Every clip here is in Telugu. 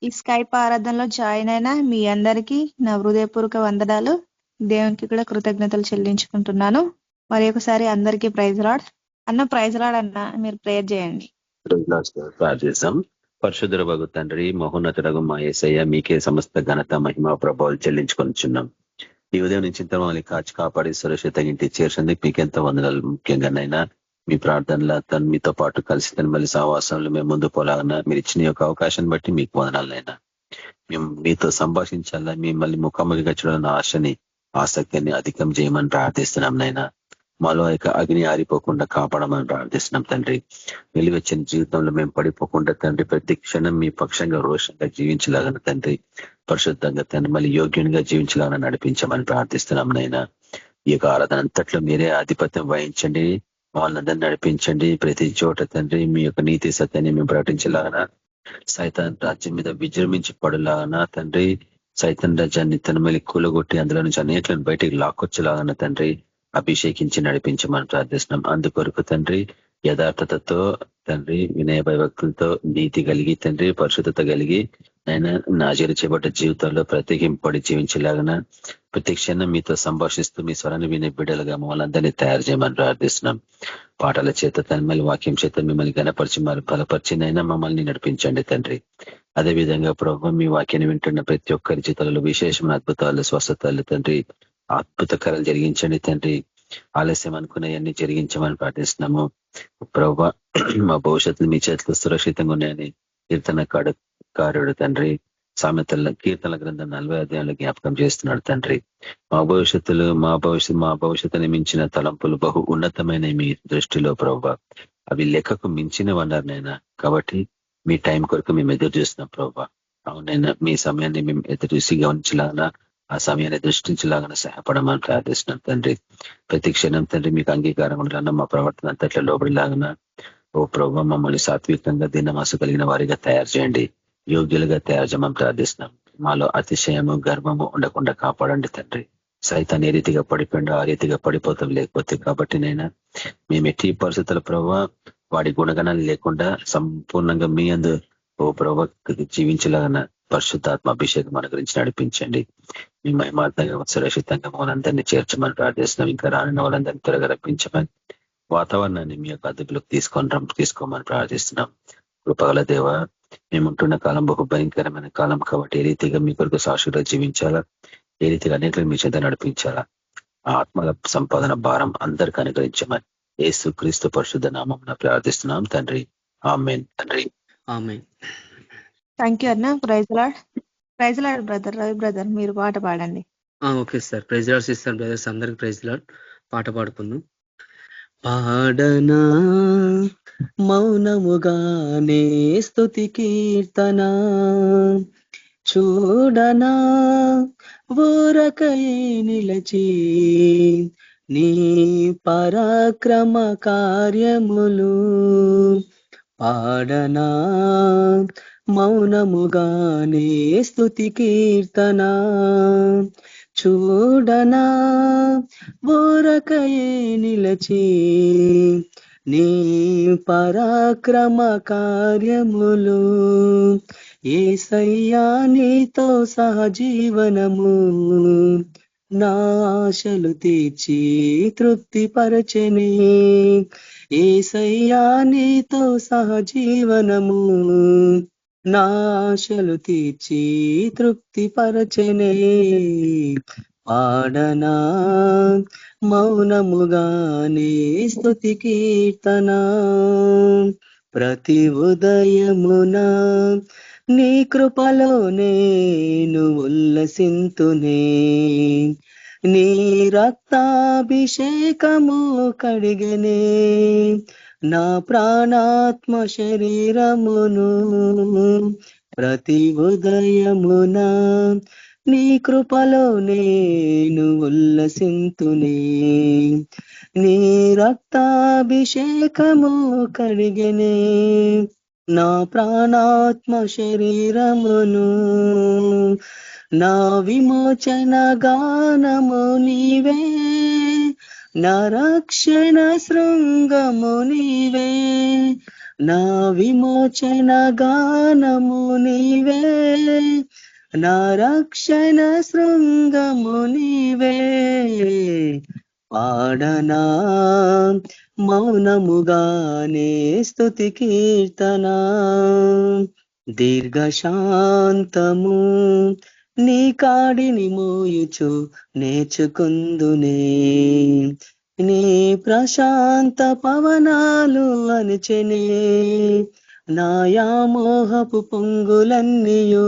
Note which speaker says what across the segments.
Speaker 1: ఈ స్కైప్ ఆరాధనలో జాయిన్ అయిన మీ అందరికీ నా హృదయపూర్వక వందనాలు. దేవునికి కూడా కృతజ్ఞతలు చెల్లించుకుంటున్నాను. మరి ఒకసారి అందరికీ ప్రైజ్ లార్డ్. అన్న ప్రైజ్ లార్డ్ అన్న, మీరు ప్రేయర్ చేయండి.
Speaker 2: ప్రార్థిస్తాం. పరిశుద్ధుల వగు తండ్రి, మహోన్నతుడగు మా యేసయ్య, మీకే సమస్త ఘనత మహిమ ప్రభావాలు చెల్లించుకొనిచున్నాం. ఈ ఉదయం నుంచి మమ్మల్ని కాచి కాపాడి సురక్షిత ఇంటి చేర్చేందుకు మీకెంత వందనాలు. ముఖ్యంగానైనా మీ ప్రార్థనల తను మీతో పాటు కలిసి తను మళ్ళీ సహవాసంలో మేము ముందు పోలాగన్నా మీరు ఇచ్చిన యొక్క అవకాశాన్ని బట్టి మీకు వందనాలైనా. మేము మీతో సంభాషించాలా, మిమ్మల్ని ముఖాముఖిగా చూడాలన్న ఆశని ఆసక్తిని అధికం చేయమని ప్రార్థిస్తున్నాం నైనా. మాలో యొక్క అగ్ని ఆరిపోకుండా కాపాడమని ప్రార్థిస్తున్నాం తండ్రి. వెలివెచ్చని జీవితంలో మేము పడిపోకుండా తండ్రి, ప్రతి క్షణం మీ పక్షంగా రోషంగా జీవించలాగన తండ్రి, పరిశుద్ధంగా తండ్రి మళ్ళీ యోగ్యంగా జీవించలాగా నడిపించమని ప్రార్థిస్తున్నాం నైనా. ఈ యొక్క ఆరాధన అంతట్లో మీరే ఆధిపత్యం వహించండి, మమ్మల్ని అందరినీ నడిపించండి. ప్రతి చోట తండ్రి మీ యొక్క నీతి సత్యాన్ని మేము ప్రకటించలాగనా, సైతాన్ రాజ్యం మీద విజృంభించి పడులాగనా తండ్రి, సైతాన్ రాజ్యాన్ని తన మళ్ళీ కూలగొట్టి అందులో నుంచి అనేకలను బయటికి లాక్కొచ్చేలాగన తండ్రి అభిషేకించి నడిపించమని ప్రార్థిస్తున్నాం. అందుకొరకు తండ్రి యథార్థతతో తండ్రి, వినయ భయభక్తులతో నీతి కలిగి తండ్రి, పరిశుద్ధత కలిగి ఆయన నాజీరు చేయబడ్డ జీవితంలో ప్రత్యేకింపడి జీవించేలాగన ప్రతి క్షణం మీతో సంభాషిస్తూ మీ స్వరాన్ని వినే బిడ్డలుగా మమ్మల్ని అందరినీ తయారు చేయమని ప్రార్థిస్తున్నాం. పాటల చేత తనమల్లి వాక్యం చేత మిమ్మల్ని గణపరిచి మరి బలపరిచినైనా మమ్మల్ని నడిపించండి తండ్రి. అదేవిధంగా ప్రభు మీ వాక్యాన్ని వింటున్న ప్రతి ఒక్కరి జీవితాలలో విశేషమైన అద్భుతాలు, స్వస్థతలు తండ్రి, అద్భుతకరాలు జరిగించండి తండ్రి. ఆలస్యం అనుకునేవన్నీ జరిగించమని ప్రార్థిస్తున్నాము ప్రభు. మా భవిష్యత్తులు మీ చేతిలో సురక్షితంగా ఉన్నాయని కీర్తనకారుడు తండ్రి కీర్తనల గ్రంథం 40 అధ్యాయంలో జ్ఞాపకం చేస్తున్నాడు తండ్రి. మా భవిష్యత్తుని మించిన తలంపులు బహు ఉన్నతమైన మీ దృష్టిలో ప్రభు, అవి లెక్కకు మించినవన్నారు నైనా. కాబట్టి మీ టైం కొరకు మేము ఎదురు చూస్తున్నాం ప్రభు. అవునైనా మీ సమయాన్ని మేము ఎదురు చూసి గమనించలాగా, ఆ సమయాన్ని దృష్టించలాగా సహాయపడమని ప్రార్థిస్తున్నాం తండ్రి. ప్రతి క్షణం తండ్రి మీకు అంగీకారం ఉండాలన్నా మా ప్రవర్తన అంతట్లో లోబడిలాగన ఓ ప్రభు మమ్మల్ని సాత్వికంగా దినమాసు కలిగిన వారిగా తయారు చేయండి, యోగ్యులుగా తయారు చేయమని ప్రార్థిస్తున్నాం. మాలో అతిశయము గర్వము ఉండకుండా కాపాడండి తండ్రి. సైతాన్ని ఏ రీతిగా పడిపోయిండో ఆ రీతిగా పడిపోతాం లేకపోతే. కాబట్టి నైనా మేము ఎట్టి పరిస్థితుల ప్రభావ వాడి గుణగణాలు లేకుండా సంపూర్ణంగా మీ అందు ఓ ప్రభావ జీవించలాగన పరిశుద్ధాత్మ అభిషేకం మన గురించి నడిపించండి. మీ మహిమార్థంగా సురక్షితంగా మనందరినీ చేర్చమని ప్రార్థిస్తున్నాం. ఇంకా రానున్న వాళ్ళందరినీ త్వరగా రప్పించమని వాతావరణాన్ని మీ యొక్క అదుపులోకి తీసుకోమని ప్రార్థిస్తున్నాం. కృపగల దేవ, మేముంటున్న కాలం బహు భయంకరమైన కాలం కాబట్టి ఏ రీతిగా మీ కొరకు సాక్షిగా జీవించాలా, ఏ రీతిగా అనేకలు మీ చెంత నడిపించాలా, ఆత్మల సంపాదన భారం అందరికీ అనుగ్రహించమని యేసు క్రీస్తు పరిశుద్ధ నామం ప్రార్థిస్తున్నాం తండ్రి. ఆమేన్. తండ్రి
Speaker 3: ఆమేన్.
Speaker 1: థ్యాంక్ యూ అన్న. Praise Lord. Praise Lord brother Ravi brother, మీరు పాట పాడండి.
Speaker 3: Okay sir. Praise Lord sister brothers అందరికి ప్రైజ్ లార్డ్. పాట పాడుకుందాం. పాడనా మౌనముగానే స్తుతి కీర్తన, చూడనా ఊరకై నిలచి నీ పరాక్రమ కార్యములు, పాడనా మౌనముగానే స్తుతి కీర్తన, చూడనా ఊరకై నిలచి నీ పరాక్రమ కార్యములు, యేసయ్యా నీతో సహజీవనము నా ఆశలు తీర్చి తృప్తిపరచెనే, యేసయ్యా నీతో సహజీవనము నా ఆశలు తీర్చి తృప్తిపరచెనే, పాడనా మౌనముగానే స్తుతి కీర్తన, ప్రతి ఉదయమున నీ కృపలో నేను ఉల్లసింతునే, నీ రక్తాభిషేకము కడిగనే నా ప్రాణాత్మ శరీరమును, ప్రతి ఉదయమున నీ కృపలో నేను ఉల్లసింతునే, నీ రక్తాభిషేకము కడిగనే నా ప్రాణాత్మ శరీరమును, నా విమోచన గానము నీవే, నా రక్షణ శృంగము నీవే, నా విమోచన గానము నీవే, నా రక్షణ శృంగము నీవే. పాడనా మౌనముగానే స్తుతి కీర్తన, దీర్ఘశాంతము నీ కాడిని మోయుచు నేర్చుకుందునే. నీ ప్రశాంత పవనాలు అనిచెనే నాయామోహపు పొంగులన్నీయు.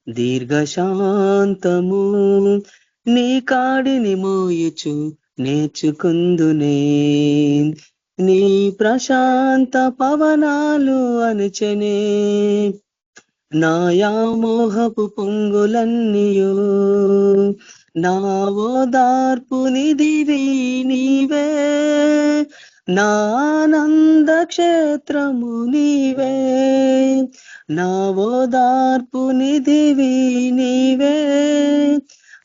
Speaker 3: దీర్ఘశాంతము నీ కాడిని మోయుచు నేర్చుకుందునే. నీ ప్రశాంత పవనాలు అనిచెనే నాయామోహపు పొంగులన్నీయు. నా ఓదార్పు నిధివి నీవే, నా ఆనంద క్షేత్రము నీవే. నా ఓదార్పు నిధివి నీవే,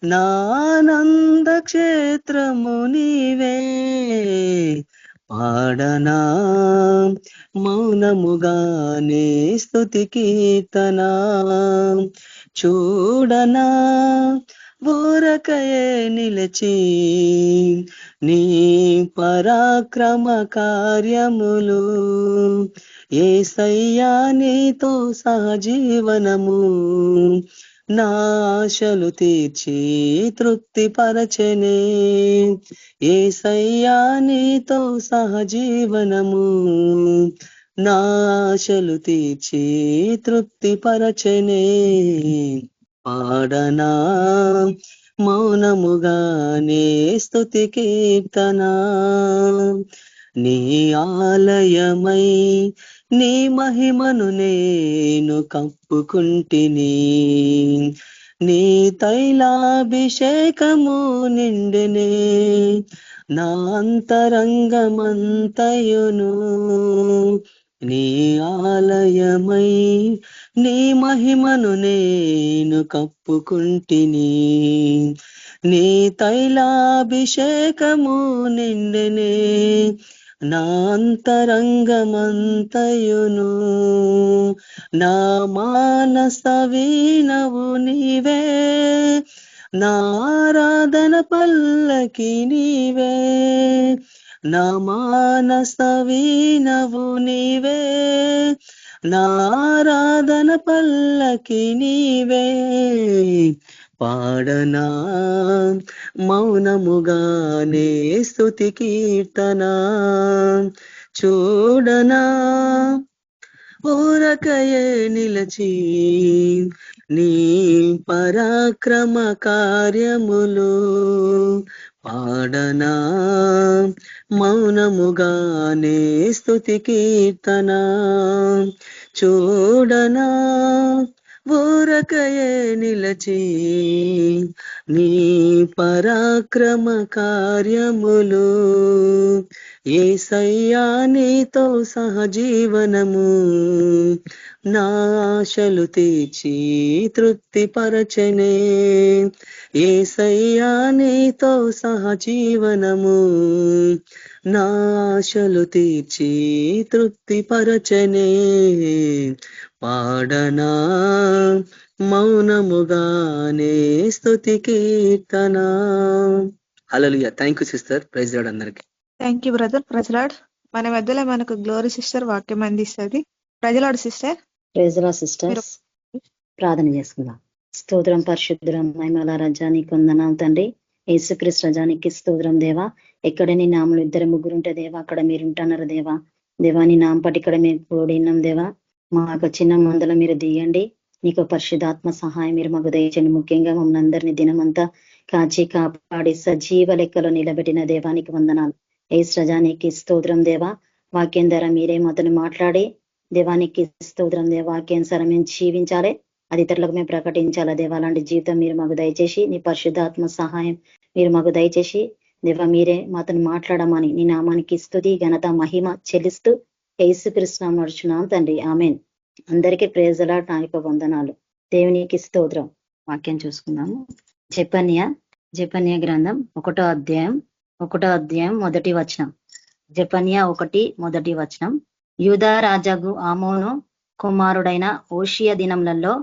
Speaker 3: నా ఆనంద క్షేత్రము నీవే. పాడనా మౌనముగానే స్తుతి కీర్తన, చూడనా ఊరకయే నిలిచి నీ పరాక్రమ కార్యములు. యేసయ్యా నీతో సహజీవనము నా ఆశలు తీర్చి తృప్తిపరచెనే. యేసయ్యా నీతో సహజీవనము నా ఆశలు తీర్చి తృప్తిపరచెనే. పాడనా మౌనముగానే స్తుతి కీర్తన, నీ ఆలయమై నీ మహిమను నేను కప్పుకుంటిని. నీ తైలాభిషేకము నిండెనే నా అంతరంగమంతయును. నీ ఆలయమై నీ మహిమను నేను కప్పుకుంటిని. నీ తైలాభిషేకము నిండెనే నా అంతరంగమంతయును. నా మానస వీణవు నీవే, నా ఆరాధన పల్లకి నీవే. నా మానస వీణవు నీవే, నా ఆరాధన పల్లకి నీవే. పాడనా మౌనముగానే స్తుతి కీర్తన, చూడనా ఊరకయే నిలచి నీ పరాక్రమ కార్యములు. పాడనా మౌనముగానే స్తుతి కీర్తన, చూడనా ఊరకయే నిలచి నీ పరాక్రమ కార్యములు. యేసయ్యా నీతో సహజీవనము నా ఆశలు తీర్చి తృప్తిపరచెనే. యేసయ్యా నీతో సహజీవనము నా ఆశలు తీర్చి తృప్తిపరచెనే. పాడనా మౌనముగానే స్తుతి కీర్తన. Hallelujah. Thank you sister. Praise Lord అందరికి.
Speaker 1: Thank you brother. ప్రజలాడ్ మన మధ్యలో మనకు గ్లోరీ సిస్టర్ వాక్యం అందిస్తుంది. Praise Lord sister.
Speaker 4: Praise Lord sisters, ప్రార్థన చేసుకుందాం. స్తోత్రం పరిశుద్ధులం మహిమల రజానికి వందనాలు తండ్రి. యేసుక్రీస్తు రజానికి స్తోత్రం దేవా. ఎక్కడ నీ నామలు 2-3 ఉంటే దేవా అక్కడ మీరు ఉంటున్నారు దేవా. దేవా నీ నాంపటి ఇక్కడ మేము కూడినాం దేవా. మాకు చిన్న మందలో మీరు దియండి. నీకు పరిశుద్ధాత్మ సహాయం మీరు మాకు దయచండి. ముఖ్యంగా మమ్మల్ని అందరినీ దినమంతా కాచి కాపాడి సజీవ లెక్కలో నిలబెట్టిన దేవానికి వందనాలు. యేసు రజానికి స్తోత్రం దేవా. వాక్యం ద్వారా మీరే మాతను మాట్లాడి దేవానికి స్తోత్రం దేవా. వాక్యానుసారం మేము జీవించాలి, అది ఇతరులకు మేము ప్రకటించాలా దేవా. అలాంటి జీవితం మీరు మాకు దయచేసి నీ పరిశుద్ధాత్మ సహాయం మీరు మాకు దయచేసి దేవా మీరే మాతను మాట్లాడమని నీ నామానికి స్తుతి ఘనత మహిమ చెల్లిస్తూ యేసుక్రీస్తు నామమున నడుచున్నాం తండ్రి. ఆమేన్. అందరికీ ప్రైజ్ ది లార్డ్. నా యొక్క వందనాలు. దేవునికి స్తోత్రం. వాక్యం చూసుకుందాము. జెఫన్యా గ్రంథం 1వ అధ్యాయం 1వ వచనం. జెఫన్యా 1 మొదటి వచనం. యూదా రాజాగు ఆమోను కుమారుడైన ఓషియ దినములలో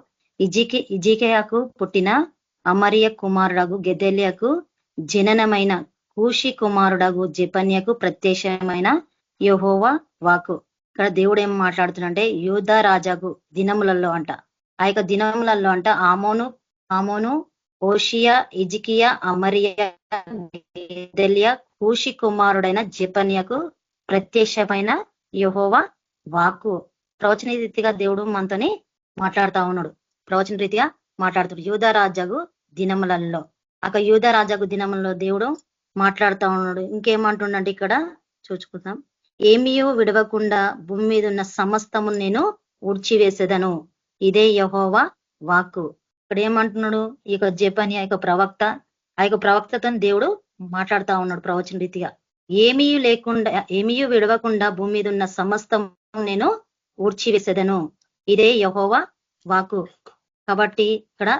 Speaker 4: ఇజికేయాకు పుట్టిన అమరియ కుమారుడగు గెదెలియకు జననమైన కూషి కుమారుడగు జెపన్యకు ప్రత్యక్షమైన యెహోవా వాక్కు. ఇక్కడ దేవుడు ఏం మాట్లాడుతున్నంటే యూదా రాజాకు దినములలో అంట. ఆ యొక్క దినములలో అంట ఆమోను ఓషియా ఇజికియా అమరియా గెదెలియా కూషి కుమారుడైన జెపన్యకు ప్రత్యక్షమైన యెహోవా వాక్కు. ప్రవచన రీతిగా దేవుడు మనతోని మాట్లాడుతా ఉన్నాడు. ప్రవచన రీతిగా మాట్లాడుతాడు యూదా రాజాకు దినములలో. యూదా రాజాకు దినములలో దేవుడు మాట్లాడుతా ఉన్నాడు. ఇంకేమంటుండంటే ఇక్కడ చూసుకుందాం. ఏమీయో విడవకుండా భూమి మీద ఉన్న సమస్తము నేను ఊడ్చివేసేదను, ఇదే యెహోవా వాక్కు. ఇక్కడ ఏమంటున్నాడు? ఈ యొక్క జెపన్యా యొక్క ప్రవక్త, ఆ యొక్క ప్రవక్తతో దేవుడు మాట్లాడుతా ఉన్నాడు ప్రవచన రీతిగా. ఏమీయూ విడవకుండా భూమి మీద ఉన్న సమస్తం నేను ఊడ్చివేసేదను, ఇదే యెహోవా వాక్కు. కాబట్టి ఇక్కడ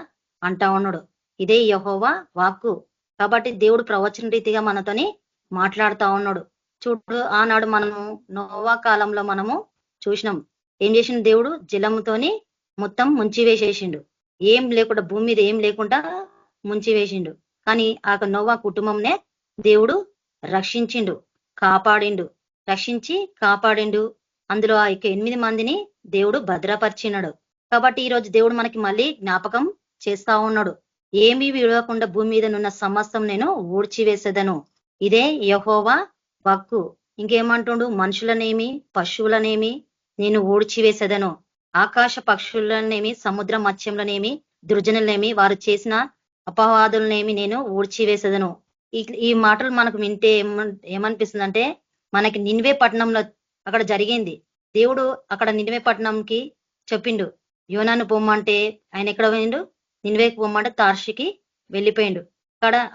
Speaker 4: అంటా ఉన్నాడు ఇదే యెహోవా వాక్కు. కాబట్టి దేవుడు ప్రవచన రీతిగా మనతోని మాట్లాడుతా ఉన్నాడు. చూడు, ఆనాడు మనము నోవా కాలంలో మనము చూసినాం. ఏం చేసిన దేవుడు? జలముతోని మొత్తం ముంచివేసేసిండు. ఏం లేకుండా భూమి మీద ఏం లేకుండా ముంచివేసిండు. కానీ ఆ నోవా కుటుంబంనే దేవుడు రక్షించిండు, కాపాడిండు. అందులో ఆ 8 మందిని దేవుడు భద్రపరిచినాడు. కాబట్టి ఈరోజు దేవుడు మనకి మళ్ళీ జ్ఞాపకం చేస్తా ఉన్నాడు. ఏమీ విడవకుండా భూమి మీద నున్న సమస్తం నేను ఊడ్చివేసేదను, ఇదే యెహోవా వాక్కు. ఇంకేమంటుండు? మనుషులనేమి పశువులనేమి నేను ఊడ్చివేసేదను, ఆకాశ పక్షులనేమి సముద్ర మత్స్యంలోనేమి దుర్జనులనేమి వారు చేసిన అపవాదులనేమి నేను ఊడ్చివేసేదను. ఈ మాటలు మనకు వింటే ఏమనిపిస్తుందంటే, మనకి నినివే పట్టణంలో అక్కడ జరిగింది. దేవుడు అక్కడ నినివే పట్టణంకి చెప్పిండు, యోనాను పొమ్మంటే ఆయన ఎక్కడ పోయిండు? నినివేకి పొమ్మంటే తార్షికి వెళ్ళిపోయిండు.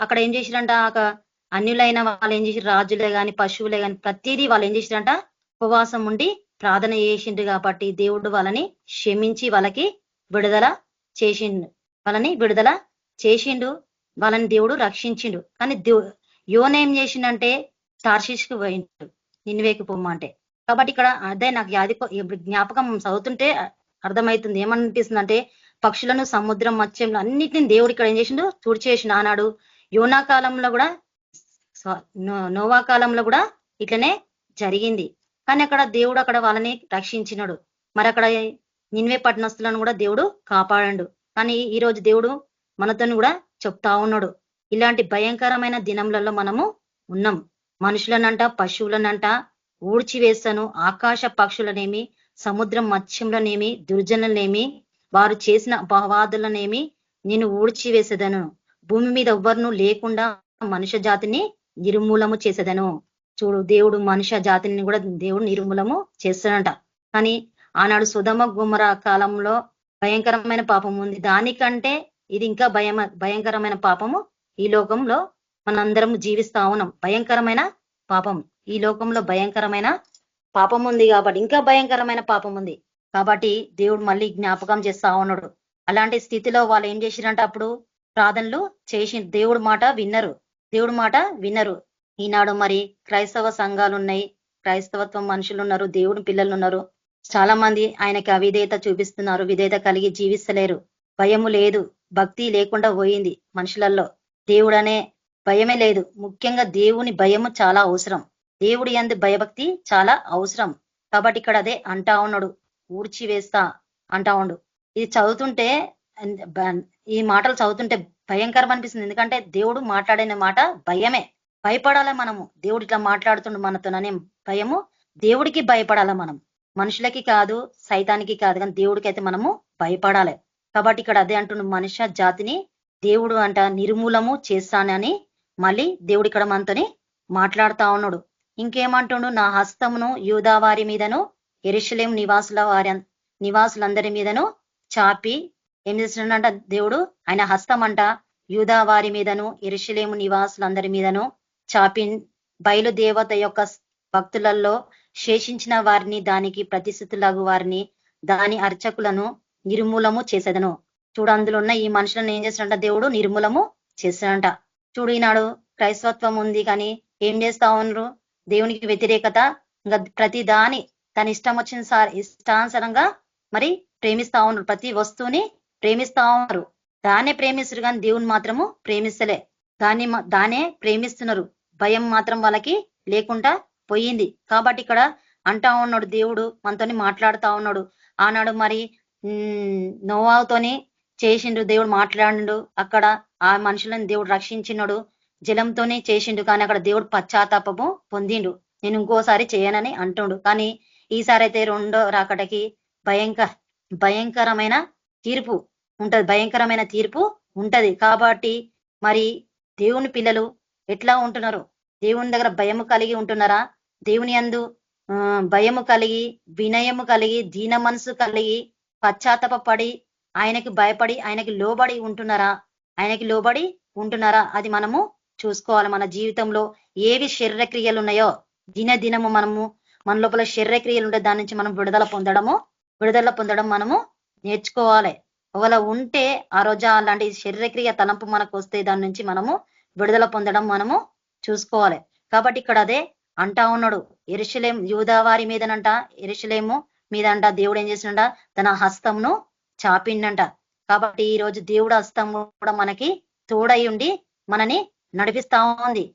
Speaker 4: అక్కడ ఏం చేసిరంట? అన్యులైన వాళ్ళు ఏం చేసి, రాజులే గాని పశువులే గాని ప్రతిదీ వాళ్ళు ఏం చేసిరంట? ఉపవాసం ఉండి ప్రార్థన చేసిండు. కాబట్టి దేవుడు వాళ్ళని క్షమించి వాళ్ళకి విడుదల చేసిండు, వాళ్ళని దేవుడు రక్షించిండు. కానీ యోన ఏం చేసిండంటే తార్షిష్కి పోయిండు, నినివేకి పొమ్మంటే. కాబట్టి ఇక్కడ అదే నాకు జ్ఞాపకం చదువుతుంటే అర్థమవుతుంది. ఏమనిపిస్తుంది? పక్షులను సముద్రం మత్స్యంలో అన్నిటిని దేవుడు ఇక్కడ ఏం చేసిండు? తుడిచేసిండు. ఆనాడు యోనా కాలంలో కూడా, నోవా కాలంలో కూడా ఇట్లనే జరిగింది. కానీ అక్కడ దేవుడు అక్కడ వాళ్ళని రక్షించినాడు. మరి అక్కడ నినివే పట్టణస్తులను కూడా దేవుడు కాపాడండు. కానీ ఈ రోజు దేవుడు మనతో కూడా చెప్తా ఉన్నాడు, ఇలాంటి భయంకరమైన దినములలో మనము ఉన్నాం. మనుషులనంట పశువులనంట ఊడ్చివేస్తాను, ఆకాశ పక్షులనేమి సముద్రం మత్స్యంలోనేమి దుర్జనులనేమి వారు చేసిన అపవాదులనేమి నేను ఊడ్చివేసేదను, భూమి మీద ఎవ్వరును లేకుండా మనుష్య జాతిని నిర్మూలము చేసేదను. చూడు, దేవుడు మనుష్య జాతిని కూడా దేవుడు నిర్మూలము చేస్తాడంట. కానీ ఆనాడు సొదొమ గొమొర్ర కాలంలో భయంకరమైన పాపం ఉంది. దానికంటే ఇది ఇంకా భయంకరమైన పాపము ఈ లోకంలో మనందరం జీవిస్తా ఉన్నాం. భయంకరమైన పాపం ఈ లోకంలో భయంకరమైన పాపం ఉంది. కాబట్టి ఇంకా భయంకరమైన పాపం ఉంది. కాబట్టి దేవుడు మళ్ళీ జ్ఞాపకం చేస్తా ఉన్నాడు. అలాంటి స్థితిలో వాళ్ళు ఏం చేసిరంటే అప్పుడు ప్రార్థనలు చేసి దేవుడి మాట విన్నరు. ఈనాడు మరి క్రైస్తవ సంఘాలు ఉన్నాయి, క్రైస్తవత్వం మనుషులు ఉన్నారు, దేవుడి పిల్లలు ఉన్నారు. చాలా మంది ఆయనకి అవిధేయత చూపిస్తున్నారు, విధేయత కలిగి జీవిస్తలేరు. భయము లేదు, భక్తి లేకుండా పోయింది మనుషులలో. దేవుడనే భయమే లేదు. ముఖ్యంగా దేవుని భయము చాలా అవసరం. దేవుడి యందు భయభక్తి చాలా అవసరం. కాబట్టి ఇక్కడ అదే అంటా ఉన్నాడు, ఊడ్చివేస్తా అంటా ఉండు. ఇది చదువుతుంటే, ఈ మాటలు చదువుతుంటే భయంకరం అనిపిస్తుంది. ఎందుకంటే దేవుడు మాట్లాడిన మాట భయమే. భయపడాల మనము. దేవుడు ఇట్లా మాట్లాడుతుండు మనతోననే భయము. దేవుడికి భయపడాల మనం, మనుషులకి కాదు, సైతానికి కాదు, కానీ దేవుడికి అయితే మనము భయపడాలి. కాబట్టి ఇక్కడ అదే అంటుండు, మనుష్య జాతిని దేవుడు అంట నిర్మూలము చేస్తానని మళ్ళీ దేవుడు ఇక్కడ మనతోని మాట్లాడుతా ఉన్నాడు. ఇంకేమంటుండు? నా హస్తమును యూదా వారి మీదను యెరూషలేము నివాసులందరి మీదను చాపి ఏం చేస్తున్నాడంట దేవుడు? ఆయన హస్తం అంట యూదా వారి మీదను యెరూషలేము నివాసులందరి మీదను చాపి బయలుదేవత యొక్క భక్తులలో శేషించిన వారిని, దానికి ప్రతిష్ఠితులగు వారిని, దాని అర్చకులను నిర్మూలము చేసేదను. చూడు, అందులో ఉన్న ఈ మనుషులను ఏం చేస్తాడంట దేవుడు? నిర్మూలము చేస్తాడంట. చూడు, ఈనాడు క్రైస్తవత్వం ఉంది కానీ ఏం చేస్తా ఉన్నారు? దేవునికి వ్యతిరేకత, ఇంకా ప్రతి దాని తన ఇష్టం వచ్చిన ఇష్టానుసారంగా మరి ప్రేమిస్తా ఉన్నారు. ప్రతి వస్తువుని ప్రేమిస్తా ఉన్నారు. దాన్నే ప్రేమిస్తారు కానీ దేవుని మాత్రము ప్రేమిస్తలే. దాన్నే ప్రేమిస్తున్నారు. భయం మాత్రం వాళ్ళకి లేకుండా పోయింది. కాబట్టి ఇక్కడ అంటా ఉన్నాడు దేవుడు మనతోని మాట్లాడుతా ఉన్నాడు. ఆనాడు మరి నోవాతోని చేసిండు, దేవుడు మాట్లాడిండు. అక్కడ ఆ మనుషులను దేవుడు రక్షించినడు. జలంతోనే చేసిండు కానీ అక్కడ దేవుడు పశ్చాత్తాపము పొందిండు. నేను ఇంకోసారి చేయనని అంటుండు. కానీ ఈసారి అయితే రెండో రాకటకి భయంకరమైన తీర్పు ఉంటది. భయంకరమైన తీర్పు ఉంటది. కాబట్టి మరి దేవుని పిల్లలు ఎట్లా ఉంటున్నారు? దేవుని దగ్గర భయము కలిగి ఉంటున్నారా? దేవుని యందు భయము కలిగి, వినయము కలిగి, దీన మనసు కలిగి, పశ్చాత్తాపడి, ఆయనకి భయపడి, ఆయనకి లోబడి ఉంటున్నారా? ఆయనకి లోబడి ఉంటున్నారా? అది మనము చూసుకోవాలి. మన జీవితంలో ఏవి శరీర క్రియలు ఉన్నాయో దినము మన లోపల శరీర క్రియలు ఉంటే దాని నుంచి మనం విడుదల పొందడం మనము నేర్చుకోవాలి. ఒకవేళ ఉంటే ఆ రోజు అలాంటి శరీరక్రియ తలంపు మనకు వస్తే దాని నుంచి మనము విడుదల పొందడం మనము చూసుకోవాలి. కాబట్టి ఇక్కడ అదే అంటా ఉన్నాడు. యెరూషలేము యూదావారి మీదనంట, యెరూషలేము మీదంట దేవుడు ఏం చేసిండ? తన హస్తంను చాపిండంట. కాబట్టి ఈ రోజు దేవుడు హస్తం కూడా మనకి తోడై ఉండి మనని నడిపిస్తా ఉంది.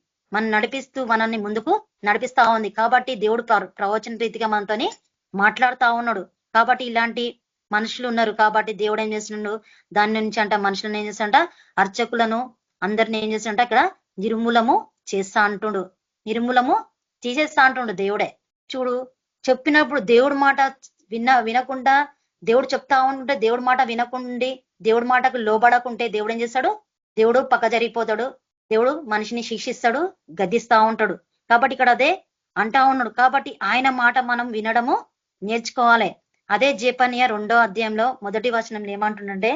Speaker 4: నడిపిస్తూ మనల్ని ముందుకు నడిపిస్తా ఉంది. కాబట్టి దేవుడు ప్రవచన రీతిగా మనతోని మాట్లాడుతా ఉన్నాడు. కాబట్టి ఇలాంటి మనుషులు ఉన్నారు. కాబట్టి దేవుడు ఏం చేస్తున్నాడు? దాని నుంచి అంట మనుషులను ఏం చేస్తాడంట? అర్చకులను అందరిని ఏం చేస్తాడంట? ఇక్కడ నిర్మూలము చేస్తా అంటుండు. నిర్మూలము తీసేస్తా అంటుండు దేవుడే. చూడు, చెప్పినప్పుడు దేవుడి మాట వినకుండా, దేవుడు చెప్తా ఉంటే దేవుడి మాట వినకుండి, దేవుడి మాటకు లోబడకుంటే దేవుడు ఏం చేస్తాడు? దేవుడు పక్క జరిగిపోతాడు. దేవుడు మనిషిని శిక్షిస్తాడు, గద్దిస్తా ఉంటాడు. కాబట్టి ఇక్కడ అదే అంటా ఉన్నాడు. కాబట్టి ఆయన మాట మనం వినడము నేర్చుకోవాలి. అదే జెఫన్యా 2వ అధ్యాయంలో 1వ వచనంలో ఏమంటుండంటే,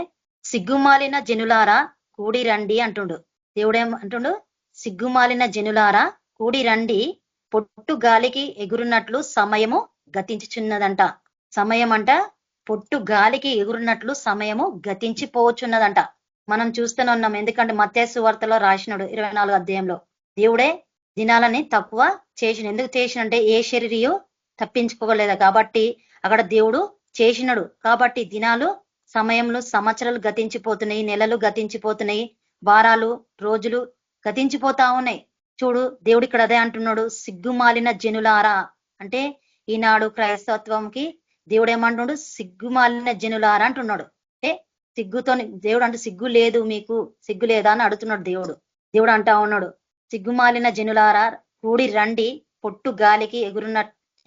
Speaker 4: సిగ్గుమాలిన జనులారా కూడి రండి అంటుండు. దేవుడేమంటుండు? సిగ్గుమాలిన జనులారా కూడి రండి, పొట్టు గాలికి ఎగురున్నట్లు సమయము గతించుచున్నదంట. సమయం అంట పొట్టు గాలికి ఎగురున్నట్లు సమయము గతించిపోవచ్చున్నదంట. మనం చూస్తూనే ఉన్నాం. ఎందుకంటే మత్తయి సువార్తలో రాసినాడు 24వ అధ్యాయంలో, దేవుడే దినాలని తక్కువ చేసిన. ఎందుకు చేసినంటే ఏ శరీరియు తప్పించుకోలేదా కాబట్టి అక్కడ దేవుడు చేసినాడు. కాబట్టి దినాలు, సమయంలో సంవత్సరాలు గతించిపోతున్నాయి, నెలలు గతించిపోతున్నాయి, వారాలు, రోజులు గతించిపోతా ఉన్నాయి. చూడు, దేవుడు ఇక్కడ అదే అంటున్నాడు, సిగ్గుమాలిన జనులారా. అంటే ఈనాడు క్రైస్తత్వంకి దేవుడు ఏమంటున్నాడు? సిగ్గుమాలిన జనులారా అంటున్నాడు. అంటే సిగ్గుతో దేవుడు అంటే సిగ్గు లేదు, మీకు సిగ్గు లేదా అని అడుగుతున్నాడు దేవుడు అంటా ఉన్నాడు, సిగ్గుమాలిన జనులారా కూడి రండి, పొట్టు గాలికి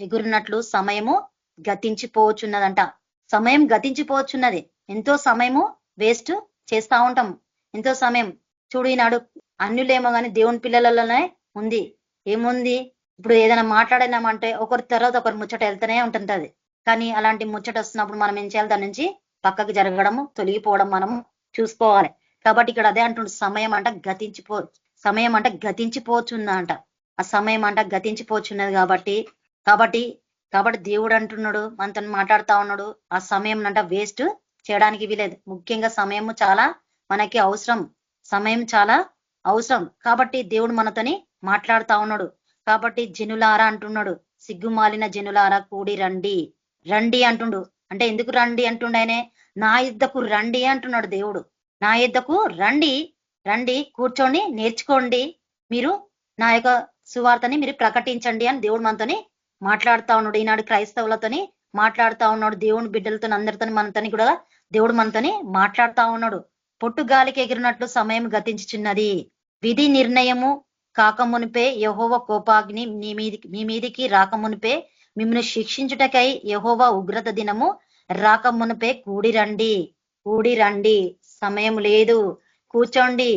Speaker 4: ఎగురున్నట్లు సమయము గతించిపోవచ్చున్నదంట. సమయం గతించిపోవచ్చున్నది. ఎంతో సమయము వేస్ట్ చేస్తా ఉంటాం. ఎంతో సమయం. చూడు, ఈనాడు అన్యులేమో కానీ దేవుని పిల్లలలోనే ఉంది. ఏముంది? ఇప్పుడు ఏదైనా మాట్లాడినామంటే ఒకరి తర్వాత ఒకరు ముచ్చట వెళ్తూనే ఉంటుంటది. కానీ అలాంటి ముచ్చట వస్తున్నప్పుడు మనం ఏం చేయాలి? దాని నుంచి పక్కకు జరగడము, తొలగిపోవడం మనము చూసుకోవాలి. కాబట్టి ఇక్కడ అదే అంటుండు, సమయం అంట గతించిపోవచ్చుందంట. ఆ సమయం అంట గతించిపోవచ్చున్నది. కాబట్టి దేవుడు అంటున్నాడు, మనతో మాట్లాడుతా ఉన్నాడు, ఆ సమయం అంట వేస్ట్ చేయడానికి వీలేదు. ముఖ్యంగా సమయము చాలా మనకి అవసరం. సమయం చాలా అవసరం. కాబట్టి దేవుడు మనతోని మాట్లాడుతా ఉన్నాడు. కాబట్టి జనులారా అంటున్నాడు, సిగ్గుమాలిన జనులారా కూడి రండి అంటుండు. అంటే ఎందుకు రండి అంటుండు? ఆయనే నా యుద్ధకు రండి అంటున్నాడు దేవుడు. నా యుద్ధకు రండి, కూర్చోండి, నేర్చుకోండి, మీరు నా యొక్క సువార్తని మీరు ప్రకటించండి అని దేవుడు మనతోని మాట్లాడుతా ఉన్నాడు. ఈనాడు క్రైస్తవులతోని మాట్లాడుతా ఉన్నాడు. దేవుని బిడ్డలతో అందరితో మనతోని కూడా దేవుడు మనతోని మాట్లాడుతా ఉన్నాడు. పొట్టు గాలికి ఎగిరినట్లు సమయం గతించుచున్నది. విధి నిర్ణయము కాకమునిపే యెహోవా కోపాగ్ని మీ మీదికి రాకమునిపే, మిమ్మల్ని శిక్షించుటకై యెహోవా ఉగ్రత దినము రాకమునిపే కూడి రండి. సమయం లేదు, కూర్చోండి,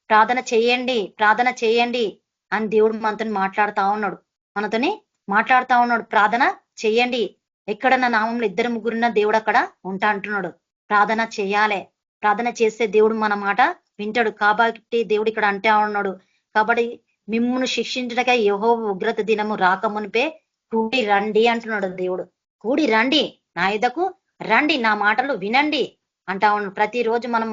Speaker 4: ప్రార్థన చేయండి అని దేవుడు మనతోని మాట్లాడుతా ఉన్నాడు. ప్రార్థన చేయండి. ఎక్కడ నా నామంలో 2-3 దేవుడు అక్కడ ఉంటా అంటున్నాడు. ప్రార్థన చేయాలి. ప్రార్థన చేస్తే దేవుడు మన మాట వింటాడు. కాబట్టి దేవుడు ఇక్కడ అంటా ఉన్నాడు. కాబట్టి మిమ్మును శిక్షించటకై యెహోవా ఉగ్రత దినము రాకమునిపే కూడి రండి అంటున్నాడు దేవుడు. కూడి రండి, నా యుద్ధకు రండి, నా మాటలు వినండి అంటా ఉన్నాడు. ప్రతిరోజు మనం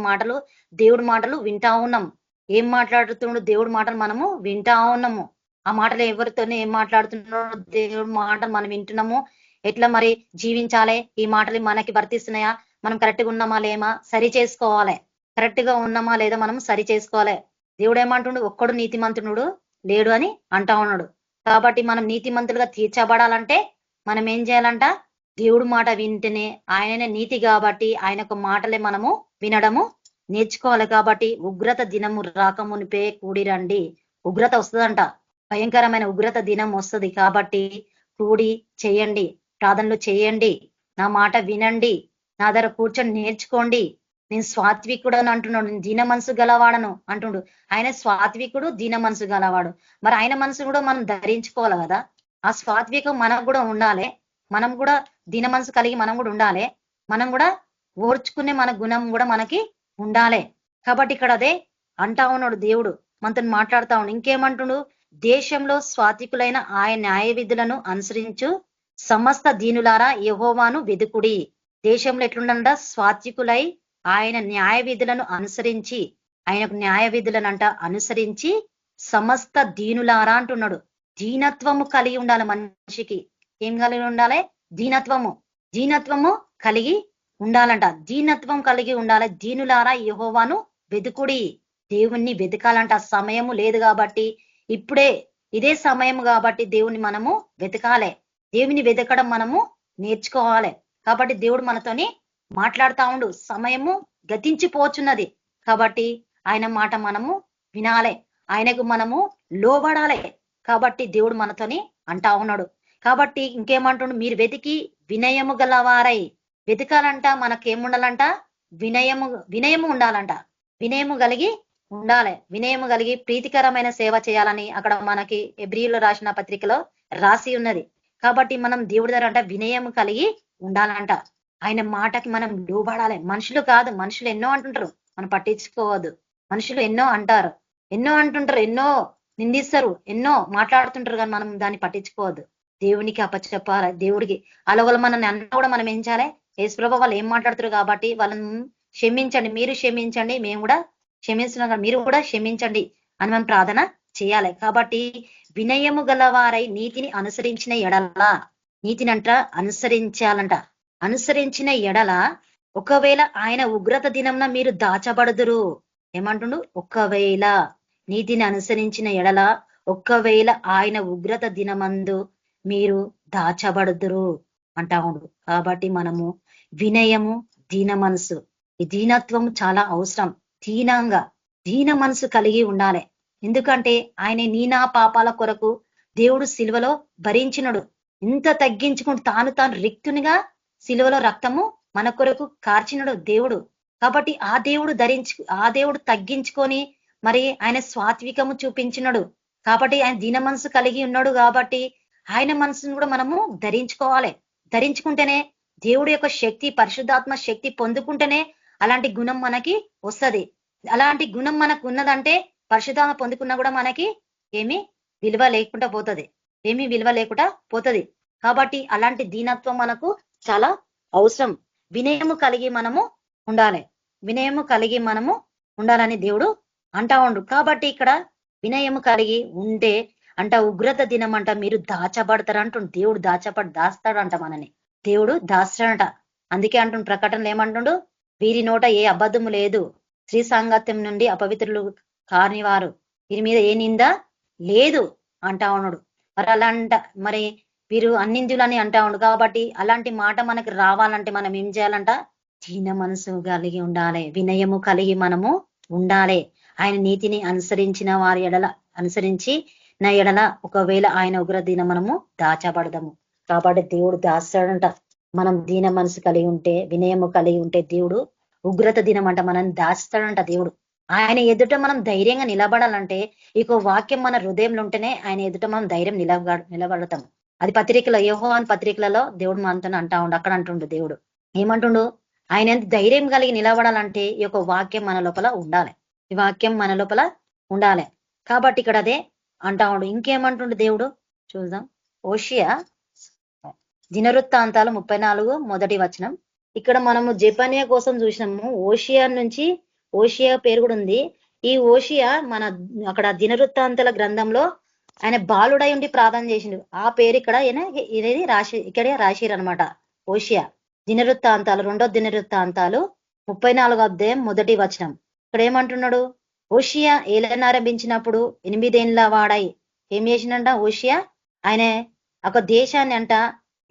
Speaker 4: దేవుడి మాటలు వింటా ఉన్నాం. ఏం మాట్లాడుతున్నాడు? దేవుడి మాటలు మనము వింటా ఉన్నాము. ఆ మాటలు ఎవరితోనే ఏం మాట్లాడుతున్నాడో దేవుడి మాటలు మనం వింటున్నాము. ఎట్లా మరి జీవించాలి, ఈ మాటలు మనకి వర్తిస్తున్నాయా, మనం కరెక్ట్గా ఉన్నామా లేమా సరి చేసుకోవాలి, కరెక్ట్ గా ఉన్నామా లేదా మనం సరి చేసుకోవాలి. దేవుడు ఏమంటుండు, ఒక్కడు నీతిమంతుడు లేడు అని అంటా ఉన్నాడు. కాబట్టి మనం నీతిమంతులుగా తీర్చబడాలంటే మనం ఏం చేయాలంట, దేవుడు మాట వింటేనే, ఆయననే నీతి కాబట్టి ఆయన యొక్క మాటలే మనము వినడము నేర్చుకోవాలి. కాబట్టి ఉగ్రత దినము రాకమునిపే కూడిరండి. ఉగ్రత వస్తుందంట, భయంకరమైన ఉగ్రత దినం వస్తుంది. కాబట్టి కూడి చేయండి, ప్రార్థనలు చేయండి, నా మాట వినండి, నా దగ్గర కూర్చొని నేర్చుకోండి. నేను స్వాత్వికుడు అని అంటున్నాడు, నేను దీన మనసు గలవాడను అంటుండు. ఆయన స్వాత్వికుడు, దీన మనసు గలవాడు. మరి ఆయన మనసు కూడా మనం ధరించుకోవాలి కదా. ఆ స్వాత్వికం మనకు కూడా ఉండాలి, మనం కూడా దీన మనసు కలిగి మనం కూడా ఉండాలి, మనం కూడా ఓర్చుకునే మన గుణం కూడా మనకి ఉండాలి. కాబట్టి ఇక్కడ అదే అంటా ఉన్నాడు దేవుడు, మనతో మాట్లాడుతా ఉన్నాడు. ఇంకేమంటుండు, దేశంలో స్వాతికులైన ఆయన న్యాయ విధులను అనుసరించు సమస్త దీనులారా యెహోవాను వెదుకుడి. దేశంలో ఎట్లుండంట, స్వాత్వికులై ఆయన న్యాయ విధులను అనుసరించి, ఆయనకు న్యాయ విధులనంట అనుసరించి సమస్త దీనులారా అంటున్నాడు. దీనత్వము కలిగి ఉండాలి మనిషికి. ఏం కలిగి ఉండాలి, దీనత్వము కలిగి ఉండాలంట. దీనత్వం కలిగి ఉండాలి. దీనులారా యెహోవాను వెదుకుడి. దేవుణ్ణి వెతకాలంట. సమయము లేదు కాబట్టి, ఇప్పుడే ఇదే సమయం కాబట్టి దేవుణ్ణి మనము వెతకాలి, దేవుని వెతకడం మనము నేర్చుకోవాలి. కాబట్టి దేవుడు మనతోని మాట్లాడుతా ఉండు. సమయము గతించిపోచున్నది కాబట్టి ఆయన మాట మనము వినాలి, ఆయనకు మనము లోబడాలి. కాబట్టి దేవుడు మనతోని అంటా ఉన్నాడు. కాబట్టి ఇంకేమంటుండు, మీరు వెతికి వినయము గలవారై. వెతకాలంట, మనకేముండాలంట, వినయము ఉండాలంట. వినయము కలిగి ఉండాలి, వినయము కలిగి ప్రీతికరమైన సేవ చేయాలని అక్కడ మనకి హెబ్రీయులు రాసిన పత్రికలో రాసి ఉన్నది. కాబట్టి మనం దేవుడి దగ్గర అంట వినయము కలిగి ఉండాలంట. ఆయన మాటకి మనం లోబడాలి. మనుషులు కాదు, మనుషులు ఎన్నో అంటుంటారు, మనం పట్టించుకోవద్దు. మనుషులు ఎన్నో అంటారు, ఎన్నో నిందిస్తారు, ఎన్నో మాట్లాడుతుంటారు, కానీ మనం దాన్ని పట్టించుకోవద్దు. దేవునికి అప్పచెప్పాలి. దేవుడికి అలవల మన అన్న కూడా మనం ఏం చేయాలి, యేసుప్రభు వాళ్ళు ఏం మాట్లాడుతారు కాబట్టి వాళ్ళని క్షమించండి, మీరు క్షమించండి, మేము కూడా క్షమిస్తున్నాం కదా, మీరు కూడా క్షమించండి అని మనం ప్రార్థన చేయాలి. కాబట్టి వినయము గలవారై నీతిని అనుసరించిన ఎడల, నీతిని అంట అనుసరించాలంట. అనుసరించిన ఎడల ఒకవేళ ఆయన ఉగ్రత దినంన మీరు దాచబడుదురు. ఏమంటుండు, ఒకవేళ నీతిని అనుసరించిన ఎడల ఒకవేళ ఆయన ఉగ్రత దినమందు మీరు దాచబడుదురు అంటా ఉండు. కాబట్టి మనము వినయము, దీన మనసు, ఈ దీనత్వం చాలా అవసరం. దీన మనసు కలిగి ఉండాలి. ఎందుకంటే ఆయన నీనా పాపాల కొరకు దేవుడు సిలువలో భరించినడు. ఇంత తగ్గించుకుంటూ తాను రిక్తునిగా సిలువలో రక్తము మన కొరకు కార్చినడు దేవుడు. కాబట్టి ఆ దేవుడు తగ్గించుకొని మరి ఆయన స్వాత్వికము చూపించినడు. కాబట్టి ఆయన దీన మనసు కలిగి ఉన్నాడు. కాబట్టి ఆయన మనసును కూడా మనము ధరించుకోవాలి. ధరించుకుంటేనే దేవుడి యొక్క శక్తి, పరిశుద్ధాత్మ శక్తి పొందుకుంటేనే అలాంటి గుణం మనకి వస్తుంది. అలాంటి గుణం మనకు ఉన్నదంటే పరిశుద్ధాత్మ పొందుకున్నా కూడా మనకి ఏమీ విలువ లేకుండా పోతుంది. కాబట్టి అలాంటి దీనత్వం మనకు చాలా అవసరం. వినయము కలిగి మనము ఉండాలని దేవుడు అంటా ఉండు. కాబట్టి ఇక్కడ వినయము కలిగి ఉంటే అంట ఉగ్రత దినం అంట మీరు దాచబడతారంటుండు. దేవుడు దాస్తాడంట, మనని దేవుడు దాస్తాడంట. అందుకే అంటుండు ప్రకటనలు ఏమంటుండు, వీరి నోట ఏ అబద్ధము లేదు, స్త్రీ సాంగత్యం నుండి అపవిత్రులు కానివారు, వీరి మీద ఏ నింద లేదు అంటా ఉన్నాడు. మరి వీరు అన్నిందులని అంటా ఉండు. కాబట్టి అలాంటి మాట మనకు రావాలంటే మనం ఏం చేయాలంట, దీన మనసు కలిగి ఉండాలి, వినయము కలిగి మనము ఉండాలి. ఆయన నీతిని అనుసరించిన వారి అనుసరించి నా ఎడల ఒకవేళ ఆయన ఉగ్ర దిన మనము దాచబడదాము. కాబట్టి దేవుడు దాస్తాడంట. మనం దీన మనసు కలిగి ఉంటే, వినయము కలిగి ఉంటే దేవుడు ఉగ్రత దినం అంట మనం దాస్తాడంట. దేవుడు ఆయన ఎదుట మనం ధైర్యంగా నిలబడాలంటే ఇక వాక్యం మన హృదయంలో ఉంటేనే ఆయన ఎదుట మనం ధైర్యం నిలబడతాం. అది పత్రికలో, యోహాను పత్రికలలో దేవుడు మనతో అంటా ఉండు. అక్కడ అంటుండు దేవుడు ఏమంటుండు, ఆయన ధైర్యం కలిగి నిలబడాలంటే ఈ యొక్క వాక్యం మన లోపల ఉండాలి. ఈ వాక్యం మన లోపల ఉండాలి. కాబట్టి ఇక్కడ అదే అంటా ఉండు. ఇంకేమంటుండు దేవుడు చూద్దాం. ఓషియా దినవృత్తాంతాలు 34 మొదటి వచనం. ఇక్కడ మనము జెపనియా కోసం చూసినాము. ఓషియా పేరు కూడా ఉంది. ఈ ఓషియా మన అక్కడ దినవృత్తాంతాల గ్రంథంలో ఆయన బాలుడై ఉండి ప్రార్థన చేసిండు. ఆ పేరు ఇక్కడ ఇదేది ఇక్కడే రాసిరు అనమాట. ఓషియా దినవృత్తాంతాలు 2వ దినవృత్తాంతాలు 34వ అధ్యాయం 1వ వచనం. ఇక్కడ ఏమంటున్నాడు? ఓషియా ఏలనారంభించినప్పుడు 8 ఏళ్ల వాడై ఏం చేసిండంట? ఓషియా ఆయన ఒక దేశాన్ని అంట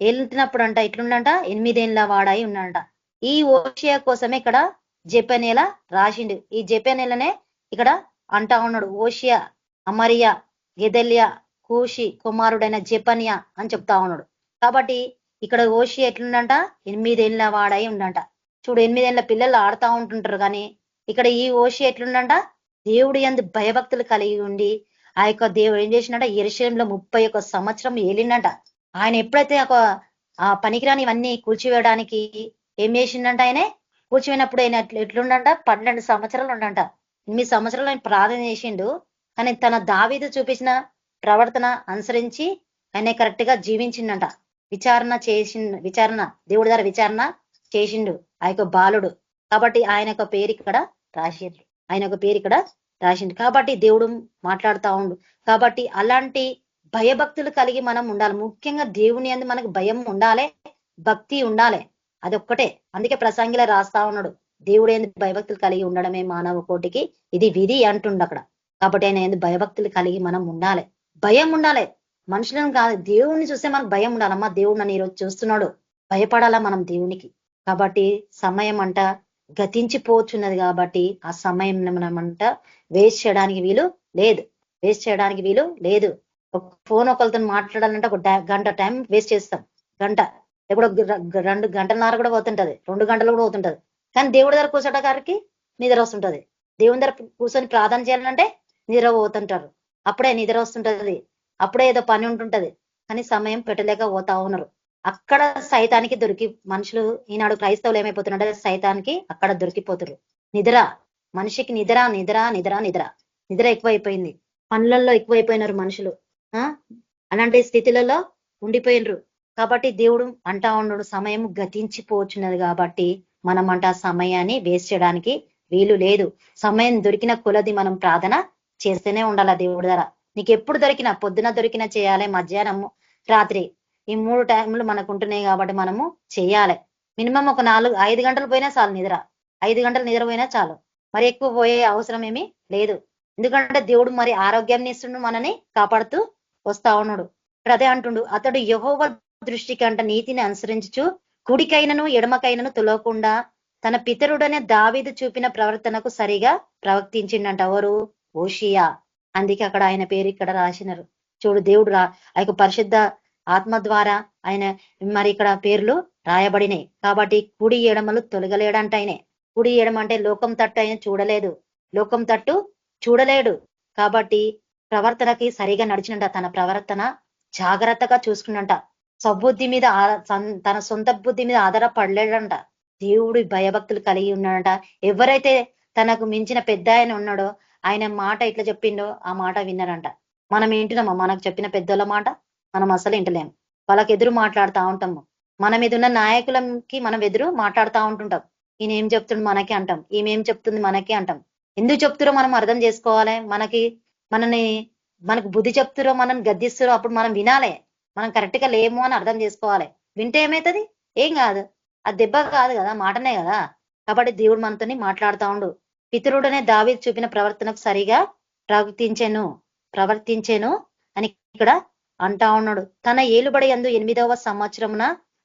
Speaker 4: ఏలుతున్నప్పుడు అంట ఇట్లుండంట 8 ఏళ్ల వాడై ఉన్నాడంట. ఈ ఓషియా కోసమే ఇక్కడ జెపనేల రాసిండు. ఈ జెపనేలనే ఇక్కడ అంటా ఉన్నాడు. ఓషియా, అమరియా, గెదెల్యా, కూషి కుమారుడైన జెపనియా అని చెప్తా ఉన్నాడు. కాబట్టి ఇక్కడ ఓషియా ఎట్లుండంట? 8 ఏళ్ల వాడై ఉండంట. చూడు, 8 ఏళ్ల పిల్లలు ఆడుతూ ఉంటుంటారు. కానీ ఇక్కడ ఈ ఓషియా ఎట్లుండంట? దేవుడి యందు భయభక్తులు కలిగి ఉండి ఆ యొక్క దేవుడు ఏం చేసిండంట? యెరూషలేములో 31 సంవత్సరం ఏలిండంట. ఆయన ఎప్పుడైతే ఆ పనికిరాని ఇవన్నీ కూల్చివేయడానికి ఏం చేసిండంట? ఆయనే కూర్చోయినప్పుడు ఆయన ఎట్లుండంట? 12 సంవత్సరాలు ఉండంట. 8 సంవత్సరాలు ఆయన ప్రార్థన చేసిండు. కానీ తన దావీదు చూపించిన ప్రవర్తన అనుసరించి ఆయన కరెక్ట్ గా జీవించిండంట. విచారణ దేవుడి ద్వారా విచారణ చేసిండు ఆ యొక్క బాలుడు. కాబట్టి ఆయన ఒక పేరు ఇక్కడ రాసిండు. కాబట్టి దేవుడు మాట్లాడుతా ఉండు. కాబట్టి అలాంటి భయభక్తులు కలిగి మనం ఉండాలి. ముఖ్యంగా దేవుని యందు మనకు భయం ఉండాలి, భక్తి ఉండాలి. అదొక్కటే. అందుకే ప్రసంగిలో రాస్తా ఉన్నాడు, దేవుడు యందు భయభక్తులు కలిగి ఉండడమే మానవ కోటికి ఇది విధి అంటుండ అక్కడ. కాబట్టి ఆయన యందు భయభక్తులు కలిగి మనం ఉండాలి, భయం ఉండాలి. మనుషులను కాదు, దేవుణ్ణి చూస్తే మనకు భయం ఉండాలమ్మా. దేవుడు నన్ను ఈరోజు చూస్తున్నాడు, భయపడాలా మనం దేవునికి. కాబట్టి సమయం అంట గతించిపోతున్నది. కాబట్టి ఆ సమయం మనమంట వేస్ట్ చేయడానికి వీలు లేదు. ఒక ఫోన్ ఒకరితో మాట్లాడాలంటే ఒక గంట టైం వేస్ట్ చేస్తాం. గంట ఎప్పుడో 2 గంటలన్నర కూడా పోతుంటది, 2 గంటలు కూడా పోతుంటది. కానీ దేవుడి దగ్గర కూర్చోట గారికి నిద్ర వస్తుంటది. దేవుని దగ్గర కూర్చొని ప్రార్థన చేయాలంటే నిద్ర పోతుంటారు. అప్పుడే నిద్ర వస్తుంటది, అప్పుడే ఏదో పని ఉంటుంటది. కానీ సమయం పెట్టలేక పోతా ఉన్నారు. అక్కడ సైతానికి దొరికి మనుషులు ఈనాడు క్రైస్తవులు ఏమైపోతున్నారంటే సైతానికి అక్కడ దొరికిపోతారు. నిద్ర, మనిషికి నిద్ర ఎక్కువైపోయింది. పనులలో ఎక్కువైపోయినారు మనుషులు. అలాంటి స్థితిలలో ఉండిపోయినరు. కాబట్టి దేవుడు అంటా ఉన్నాడు, సమయం గతించిపోతున్నది. కాబట్టి మనం అంట సమయాన్ని వేస్ట్ చేయడానికి వీలు లేదు. సమయం దొరికిన కొలది మనం ప్రార్థన చేస్తూనే ఉండాలి దేవుడి ద్వారా. నీకు ఎప్పుడు దొరికినా, పొద్దున దొరికినా చేయాలి, మధ్యాహ్నము, రాత్రి, ఈ 3 టైంలు మనకు ఉంటున్నాయి. కాబట్టి మనము చేయాలి. మినిమం ఒక 5 గంటలు పోయినా చాలు నిద్ర. 5 గంటలు నిద్ర పోయినా చాలు. మరి ఎక్కువ పోయే అవసరం ఏమీ లేదు. ఎందుకంటే దేవుడు మరి ఆరోగ్యాన్ని ఇస్తుండు, మనని కాపాడుతూ వస్తా ఉన్నాడు. అదే అంటుండు, అతడు యెహోవా దృష్టికి అంట నీతిని అనుసరించు కుడికైనను ఎడమకైనను తొలగకుండా తన పితరుడనే దావీదు చూపిన ప్రవర్తనకు సరిగా ప్రవర్తించిండంట. ఎవరు? ఓషియా. అందుకే అక్కడ ఆయన పేరు ఇక్కడ రాసినారు. చూడు, దేవుడు ఆ యొక్క పరిశుద్ధ ఆత్మ ద్వారా ఆయన మరి ఇక్కడ పేర్లు రాయబడినాయి. కాబట్టి కుడి ఎడమలు తొలగలేడంట. ఆయనే కుడి ఎడమ అంటే లోకం తట్టు ఆయన చూడలేడు. కాబట్టి ప్రవర్తనకి సరిగా నడిచినంట. తన ప్రవర్తన జాగ్రత్తగా చూసుకున్నంట. సబుద్ధి మీద తన సొంత బుద్ధి మీద ఆధారపడలేడంట. దేవుడి భయభక్తులు కలిగి ఉన్నాడంట. ఎవరైతే తనకు మించిన పెద్ద ఆయన ఉన్నాడో ఆయన మాట ఇట్లా చెప్పిండో ఆ మాట విన్నారంట. మనం ఏంటినమ్మా? మనకు చెప్పిన పెద్దోళ్ళ మాట మనం అసలు ఇంటలేము. వాళ్ళకి ఎదురు మాట్లాడుతూ ఉంటాము. మన మీద ఉన్న నాయకులకి మనం ఎదురు మాట్లాడుతూ ఉంటుంటాం. ఈయన ఏం చెప్తుండు మనకి అంటాం, ఈమెం చెప్తుంది మనకి అంటాం. ఎందుకు చెప్తురో మనం అర్థం చేసుకోవాలి. మనకు బుద్ధి చెప్తురో, మనం గద్దిస్తురో, అప్పుడు మనం వినాలి. మనం కరెక్ట్ గా లేము అని అర్థం చేసుకోవాలి. వింటే ఏమవుతుంది? ఏం కాదు, అది దెబ్బ కాదు కదా, మాటనే కదా. కాబట్టి దేవుడు మనతోని మాట్లాడుతూ ఉండు. పితరుడనే దావీదు చూపిన ప్రవర్తనకు సరిగా ప్రవర్తించెను అని ఇక్కడ అంటా ఉన్నాడు. తన ఏలుబడి యందు 8వ సంవత్సరమున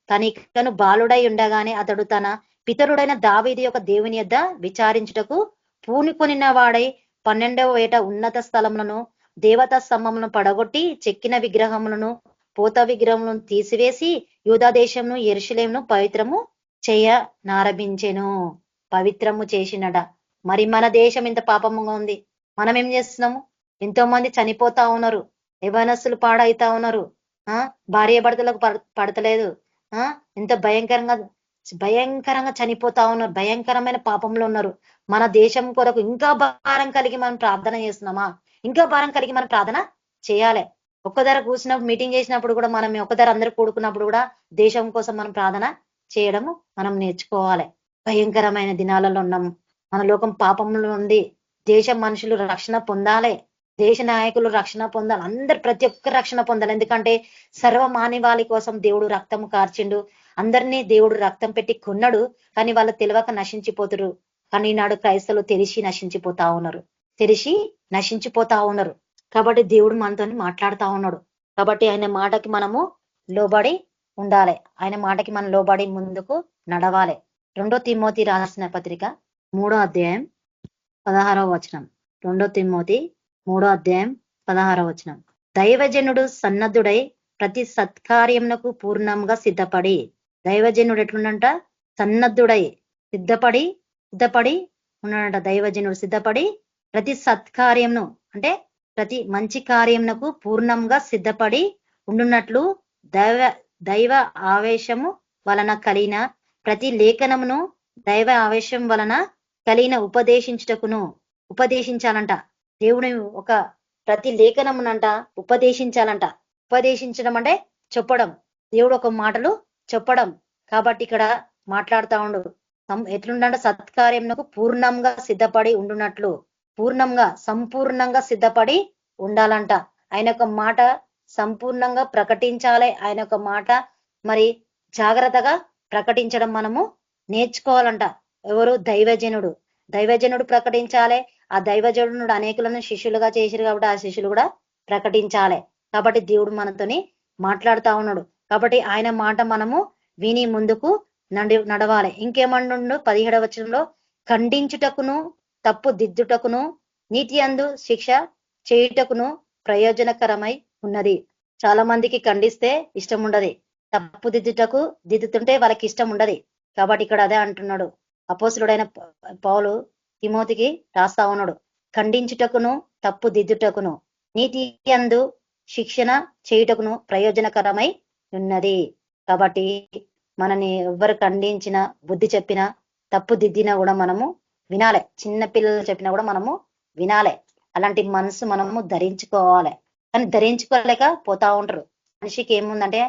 Speaker 4: తనికను బాలుడై ఉండగానే అతడు తన పితరుడైన దావీదు యొక్క దేవుని యొద్ద విచారించుటకు పూనుకొనిన వాడై 12వ ఏట ఉన్నత స్థలములను దేవతా స్తంభములను పడగొట్టి చెక్కిన విగ్రహములను పోత విగ్రహములను తీసివేసి యూదా దేశమును యెరూషలేమును పవిత్రము చేయనారంభించెను. పవిత్రము చేసినట. మరి మన దేశం ఇంత పాపముగా ఉంది. మనం ఏం చేస్తున్నాము? ఎంతో మంది చనిపోతా ఉన్నారు, యవ్వనస్తులు పాడైతా ఉన్నారు, భార్య భర్తలకు పడతలేదు, ఎంత భయంకరంగా చనిపోతా ఉన్నారు, భయంకరమైన పాపంలో ఉన్నారు. మన దేశం కొరకు ఇంకా భారం కలిగి మనం ప్రార్థన చేస్తున్నామా? ఇంకా భారం కలిగి మనం ప్రార్థన చేయాలి. ఒక్కదర కూర్చున్నప్పుడు, మీటింగ్ చేసినప్పుడు కూడా, మనం ఒక్కదర అందరూ కూడుకున్నప్పుడు కూడా దేశం కోసం మనం ప్రార్థన చేయడము మనం నేర్చుకోవాలి. భయంకరమైన దినాలలో ఉన్నాము. మన లోకం పాపంలో ఉంది. దేశం మనుషులు రక్షణ పొందాలి. దేశ నాయకులు రక్షణ పొందాలి, అందరు ప్రతి ఒక్కరు రక్షణ పొందాలి. ఎందుకంటే సర్వ మానవాళి కోసం దేవుడు రక్తం కార్చిండు, అందరినీ దేవుడు రక్తం పెట్టి కొన్నాడు. కానీ వాళ్ళు తెలియక నశించిపోతురు. కానీ ఈనాడు క్రైస్తవులు తెలిసి నశించిపోతా ఉన్నారు, తెలిసి నశించిపోతా ఉన్నారు. కాబట్టి దేవుడు మనతో మాట్లాడుతా ఉన్నాడు. కాబట్టి ఆయన మాటకి మనము లోబడి ఉండాలి, ఆయన మాటకి మనం లోబడి ముందుకు నడవాలి. 2 తిమోతి రాసిన పత్రిక 3వ అధ్యాయం 16వ వచనం. 2 తిమోతి 3వ అధ్యాయం 16వ వచనం. దైవజనుడు సన్నద్ధుడై ప్రతి సత్కార్యమునకు పూర్ణంగా సిద్ధపడి. దైవజనుడు ఎట్లుండంట? సన్నద్ధుడై సిద్ధపడి ఉన్నాడంట. దైవజనుడు సిద్ధపడి ప్రతి సత్కార్యంను అంటే ప్రతి మంచి కార్యమునకు పూర్ణంగా సిద్ధపడి ఉండున్నట్లు దైవ ఆవేశము వలన కలిగిన ప్రతి లేఖనమును దైవ ఆవేశం వలన కలిగిన ఉపదేశించాలంట. దేవుని ఒక ప్రతి లేఖనమునంట ఉపదేశించాలంట. ఉపదేశించడం అంటే చెప్పడం, దేవుడు ఒక మాటలు చెప్పడం. కాబట్టి ఇక్కడ మాట్లాడుతా ఉండు ఎట్లుండంట? సత్కార్యమునకు పూర్ణంగా సిద్ధపడి ఉండున్నట్లు, సంపూర్ణంగా సిద్ధపడి ఉండాలంట. ఆయన ఒక మాట సంపూర్ణంగా ప్రకటించాలి. ఆయన ఒక మాట మరి జాగ్రత్తగా ప్రకటించడం మనము నేర్చుకోవాలంట. ఎవరు? దైవజనుడు ప్రకటించాలి. ఆ దైవజనుడు అనేకులను శిష్యులుగా చేసిరు కాబట్టి ఆ శిష్యులు కూడా ప్రకటించాలి. కాబట్టి దేవుడు మనతోని మాట్లాడుతా ఉన్నాడు. కాబట్టి ఆయన మాట మనము విని ముందుకు నడవాలి. ఇంకేమంటుండు 17వ వచనంలో? ఖండించుటకును తప్పు దిద్దుటకును నీతి అందు శిక్ష చేయుటకును ప్రయోజనకరమై ఉన్నది. చాలా మందికి ఖండిస్తే ఇష్టం ఉండదు, తప్పు దిద్దుతుంటే వాళ్ళకి ఇష్టం ఉండదు. కాబట్టి ఇక్కడ అదే అంటున్నాడు అపోస్తలుడైన పౌలు తిమోతికి రాస్తా ఉన్నాడు. ఖండించుటకును తప్పు దిద్దుటకును నీతి అందు శిక్షణ చేయుటకును ప్రయోజనకరమై ఉన్నది. కాబట్టి మనని ఎవ్వరు ఖండించినా, బుద్ధి చెప్పినా, తప్పు దిద్దినా కూడా మనము వినాలి. చిన్న పిల్లలు చెప్పినా కూడా మనము వినాలి. అలాంటి మనసు మనము ధరించుకోవాలి. కానీ ధరించుకోలేక పోతా ఉంటారు. మనిషికి ఏముందంటే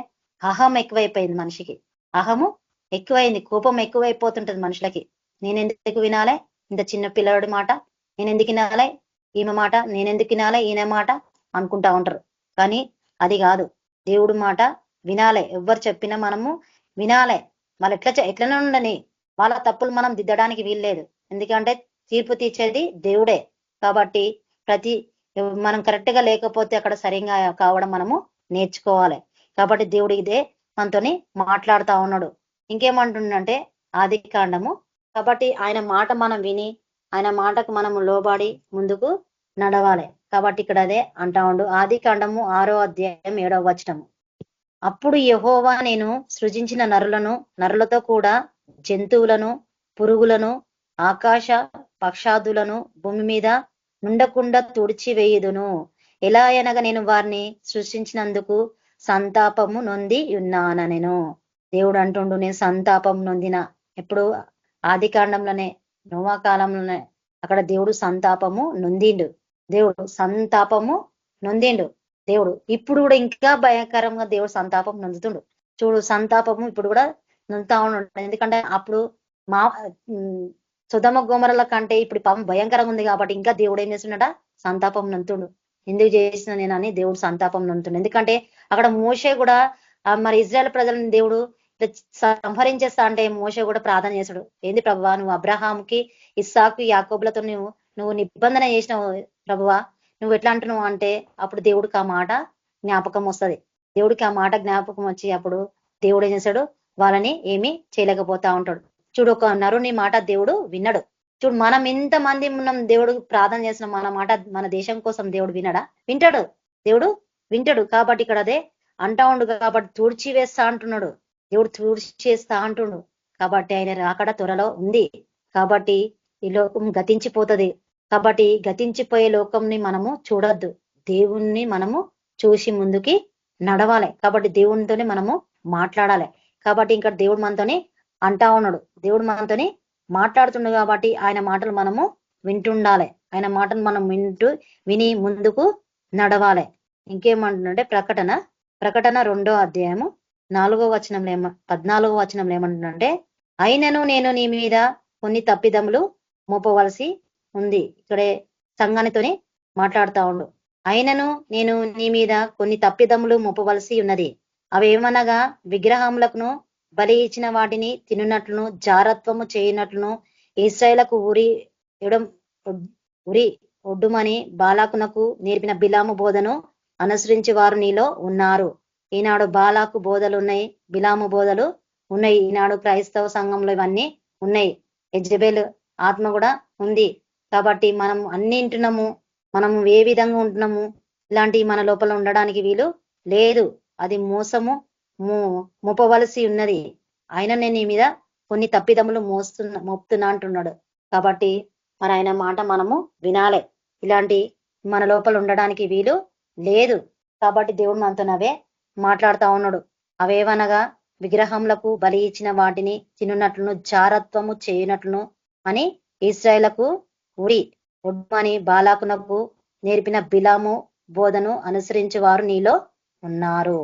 Speaker 4: అహం ఎక్కువైపోయింది. మనిషికి అహము ఎక్కువైంది, కోపం ఎక్కువైపోతుంటది మనుషులకి. నేనెందుకు వినాలే ఇంత చిన్న పిల్లడి మాట, నేనెందుకు వినాలే ఈమె మాట, నేనెందుకు వినాలే ఈయన మాట అనుకుంటా ఉంటారు. కానీ అది కాదు, దేవుడు మాట వినాలే. ఎవ్వరు చెప్పినా మనము వినాలే. వాళ్ళు ఎట్లనే ఉండని, వాళ్ళ తప్పులు మనం దిద్దడానికి వీల్లేదు. ఎందుకంటే తీర్పు తీర్చేది దేవుడే. కాబట్టి మనం కరెక్ట్ గా లేకపోతే అక్కడ సరిగా కావడం మనము నేర్చుకోవాలి. కాబట్టి దేవుడు ఇదే మనతోని మాట్లాడుతా ఉన్నాడు. ఇంకేమంటుండంటే ఆది కాండము. కాబట్టి ఆయన మాట మనం విని ఆయన మాటకు మనము లోబడి ముందుకు నడవాలి. కాబట్టి ఇక్కడ అదే అంటా ఉండు. ఆది కాండము 6వ అధ్యాయం 7వ వచనము. అప్పుడు యెహోవా నేను సృజించిన నరులతో కూడా జంతువులను, పురుగులను, ఆకాశ పక్షాదులను భూమి మీద నుండకుండా తుడిచివేయుదును. ఎలా అనగా నేను వారిని సృష్టించినందుకు సంతాపము నొంది ఉన్నాన. నేను దేవుడు అంటుండు నేను సంతాపం నొందిన. ఎప్పుడు? ఆది కాండంలోనే, నోవా కాలంలోనే అక్కడ దేవుడు సంతాపము నొందిండు. దేవుడు సంతాపము నొందిండు. దేవుడు ఇప్పుడు కూడా ఇంకా భయంకరంగా దేవుడు సంతాపం నొందుతుండు. చూడు, సంతాపము ఇప్పుడు కూడా నొందుతా ఉన్నాడు. ఎందుకంటే అప్పుడు సొదొమ గొమొర్రా కంటే ఇప్పుడు పాపం భయంకరంగా ఉంది కాబట్టి ఇంకా దేవుడు ఏం చేస్తున్నాడ? సంతాపం నొందుతుండు. ఎందుకు చేసిన నేనని దేవుడు సంతాపం నొందుతుండు. ఎందుకంటే అక్కడ మోషే కూడా మరి ఇజ్రాయెల్ ప్రజలను దేవుడు సంహరించేస్తా అంటే మోషే కూడా ప్రార్థన చేశాడు. ఏంది ప్రభువా, నువ్వు అబ్రహాంకి, ఇస్సాకు, యాకోబులతో నువ్వు నిబంధన చేసినావు ప్రభువా, నువ్వు ఎట్లా అంటున్నావు అంటే అప్పుడు దేవుడికి ఆ మాట జ్ఞాపకం వస్తుంది. దేవుడికి ఆ మాట జ్ఞాపకం వచ్చి అప్పుడు దేవుడు ఏం చేశాడు? వాళ్ళని ఏమీ చేయలేకపోతా ఉంటాడు. చూడు, ఒక నరుని మాట దేవుడు విన్నాడు. చూడు, మనం ఇంతమంది మనం దేవుడు ప్రార్థన చేసిన మన మాట మన దేశం కోసం దేవుడు వింటాడు. దేవుడు వింటాడు. కాబట్టి ఇక్కడ అదే అంటా ఉండు. కాబట్టి తుడిచివేస్తా అంటున్నాడు. దేవుడు తుడిచేస్తా అంటుండు. కాబట్టి ఆయన రాకడ త్వరలో ఉంది. కాబట్టి ఈ లోకం గతించిపోతుంది. కాబట్టి గతించిపోయే లోకంని మనము చూడొద్దు, దేవుణ్ణి మనము చూసి ముందుకి నడవాలి. కాబట్టి దేవునితోనే మనము మాట్లాడాలి. కాబట్టి ఇంకా దేవుడు మనతోని అంటా ఉన్నాడు, దేవుడు మనతోని మాట్లాడుతుండు. కాబట్టి ఆయన మాటలు మనము వింటుండాలి. ఆయన మాటలు మనం విని ముందుకు నడవాలి. ఇంకేమంటుందంటే ప్రకటన 2వ అధ్యాయము 14వ వచనంలో ఏమంటుందంటే అయినను నేను నీ మీద కొన్ని తప్పిదములు మోపవలసి ఉంది. ఇక్కడే సంఘానితోని మాట్లాడుతా ఉండు. అయినను నేను నీ మీద కొన్ని తప్పిదములు మోపవలసి ఉన్నది. అవేమనగా విగ్రహములకు బలి ఇచ్చిన వాటిని తినున్నట్లును, జారత్వము చేయనట్లును, ఇశ్రాయేలుకు ఉరి ఒడ్డుమని బాలాకునకు నేర్పిన బిలాము బోధను అనుసరించి వారు నీలో ఉన్నారు. ఈనాడు బాలాకు బోధలు ఉన్నాయి, బిలాము బోధలు ఉన్నాయి. ఈనాడు క్రైస్తవ సంఘంలో ఇవన్నీ ఉన్నాయి. యెజబెల్ ఆత్మ కూడా ఉంది. కాబట్టి మనం అన్ని వింటున్నాము, మనం ఏ విధంగా ఉంటున్నాము, ఇలాంటివి మన లోపల ఉండడానికి వీలు లేదు. అది మోసము మోపవలసి ఉన్నది. ఆయన నేను నీ మీద కొన్ని తప్పిదములు మోపుతున్నా అంటున్నాడు. కాబట్టి మరి ఆయన మాట మనము వినాలే. ఇలాంటి మన లోపల ఉండడానికి వీలు లేదు. కాబట్టి దేవుడు మనతోనవే మాట్లాడుతా ఉన్నాడు. అవేవనగా విగ్రహములకు బలి ఇచ్చిన వాటిని తినున్నట్లును, జారత్వము చేయనట్లును అని ఇశ్రాయేలుకు ఉరి ఒడ్మని బాలాకునకు నేర్పిన బిలాము బోధను అనుసరించి వారు నీలో ఉన్నారు.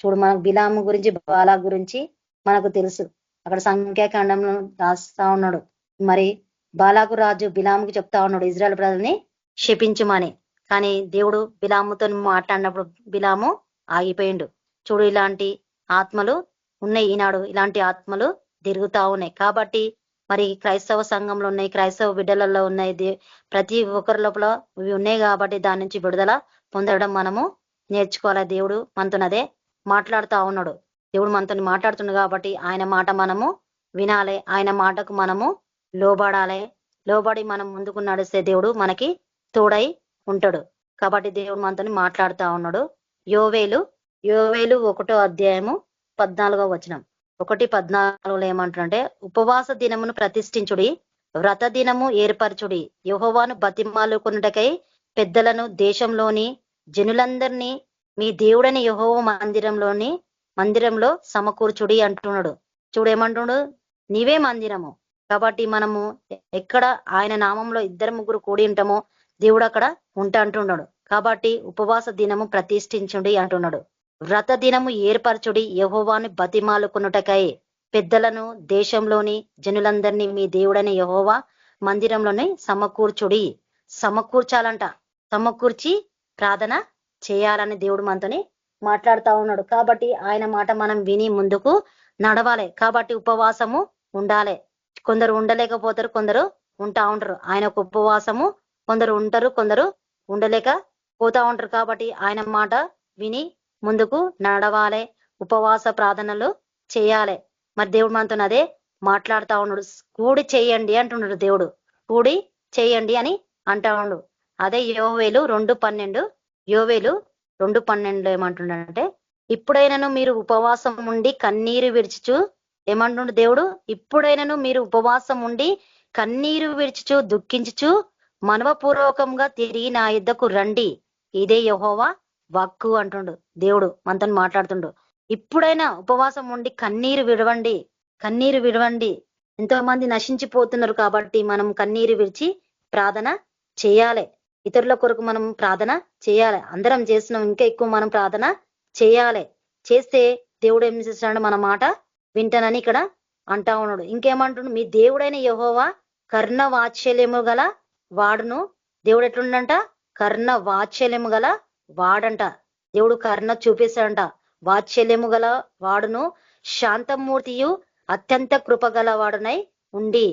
Speaker 4: చూడు, మనకు బిలాము గురించి బాలా గురించి మనకు తెలుసు. అక్కడ సంఖ్యాకాండంలో రాస్తా ఉన్నాడు. మరి బాలాకు రాజు బిలాముకి చెప్తా ఉన్నాడు ఇజ్రాయెల్ ప్రజల్ని శపించుమని. కానీ దేవుడు బిలాముతో మాట్లాడినప్పుడు బిలాము ఆగిపోయిండు. చూడు, ఇలాంటి ఆత్మలు ఉన్నాయి. ఈనాడు ఇలాంటి ఆత్మలు తిరుగుతా ఉన్నాయి. కాబట్టి మరి క్రైస్తవ సంఘంలో ఉన్నాయి, క్రైస్తవ బిడ్డలలో ఉన్నాయి, ప్రతి ఒక్కరి లోపల ఇవి ఉన్నాయి. కాబట్టి దాని నుంచి విడుదల పొందడం మనము నేర్చుకోవాలి. దేవుడు మనతోనదే మాట్లాడుతా ఉన్నాడు. దేవుడు మనతో మాట్లాడుతున్నాడు కాబట్టి ఆయన మాట మనము వినాలి. ఆయన మాటకు మనము లోబడాలి. లోబడి మనం ముందుకు నడిస్తే దేవుడు మనకి తోడై ఉంటాడు. కాబట్టి దేవుడు మనతో మాట్లాడుతా ఉన్నాడు. యోవేలు 1వ అధ్యాయము 14వ వచనం. 1:14 ఏమంటారంటే, ఉపవాస దినమును ప్రతిష్ఠించుడి, వ్రత దినము ఏర్పరచుడి, యెహోవాను బతిమాలుకొనుటకై పెద్దలను దేశంలోని జనులందరినీ మీ దేవుడని యెహోవా మందిరంలో సమకూర్చుడి అంటున్నాడు. చూడు ఏమంటున్నాడు, నీవే మందిరము. కాబట్టి మనము ఎక్కడ ఆయన నామంలో 2-3 కూడి ఉంటామో దేవుడు అక్కడ అంటున్నాడు. కాబట్టి ఉపవాస దినము ప్రతిష్ఠించుడి అంటున్నాడు. వ్రత దినము ఏర్పరచుడి, యెహోవాను బతిమాలుకొనుటకై పెద్దలను దేశంలోని జనులందరినీ మీ దేవుడని యెహోవా మందిరంలోనే సమకూర్చుడి. సమకూర్చాలంట, సమకూర్చి ప్రార్థన చేయాలని దేవుడు మనతోని మాట్లాడుతా ఉన్నాడు. కాబట్టి ఆయన మాట మనం విని ముందుకు నడవాలి. కాబట్టి ఉపవాసము ఉండాలి. కొందరు ఉండలేకపోతారు, కొందరు ఉంటా ఉంటారు. ఆయన ఒక ఉపవాసము కొందరు ఉంటారు, కొందరు ఉండలేక పోతా ఉంటారు. కాబట్టి ఆయన మాట విని ముందుకు నడవాలి, ఉపవాస ప్రార్థనలు చేయాలి. మరి దేవుడు మనతో అదే మాట్లాడుతా ఉన్నాడు. కూడి చేయండి అంటున్నాడు దేవుడు. కూడి చేయండి అని అంటా ఉండు. అదే యోవేలు 2:12 ఏమంటుండంటే, ఇప్పుడైనాను మీరు ఉపవాసం ఉండి కన్నీరు విడిచుచు ఏమంటుండు దేవుడు, ఇప్పుడైనాను మీరు ఉపవాసం ఉండి కన్నీరు విడిచుచు దుఃఖించుచు మనవపూర్వకంగా తిరిగి నా యుద్ధకు రండి, ఇదే యెహోవా వాక్కు అంటుండు దేవుడు మనతో మాట్లాడుతుండు. ఇప్పుడైనా ఉపవాసం ఉండి కన్నీరు విడవండి. ఎంతో మంది నశించిపోతున్నారు. కాబట్టి మనం కన్నీరు విడిచి ప్రార్థన చేయాలి. ఇతరుల కొరకు మనం ప్రార్థన చేయాలి. అందరం చేస్తున్నాం, ఇంకా ఎక్కువ మనం ప్రార్థన చేయాలి. చేస్తే దేవుడు ఏం చేస్తున్నాడు, మన మాట వింటానని ఇక్కడ అంటా ఉన్నాడు. ఇంకేమంటుండు, మీ దేవుడైన యెహోవా కర్ణ వాత్సల్యము గల వాడును. దేవుడు ఎట్లుండంట, కర్ణ వాత్సల్యము గల వాడంట. దేవుడు కర్ణ చూపిస్తాడంట. వాత్సల్యము గల వాడును, శాంతమూర్తియు అత్యంత కృపగల వాడునై ఉండి.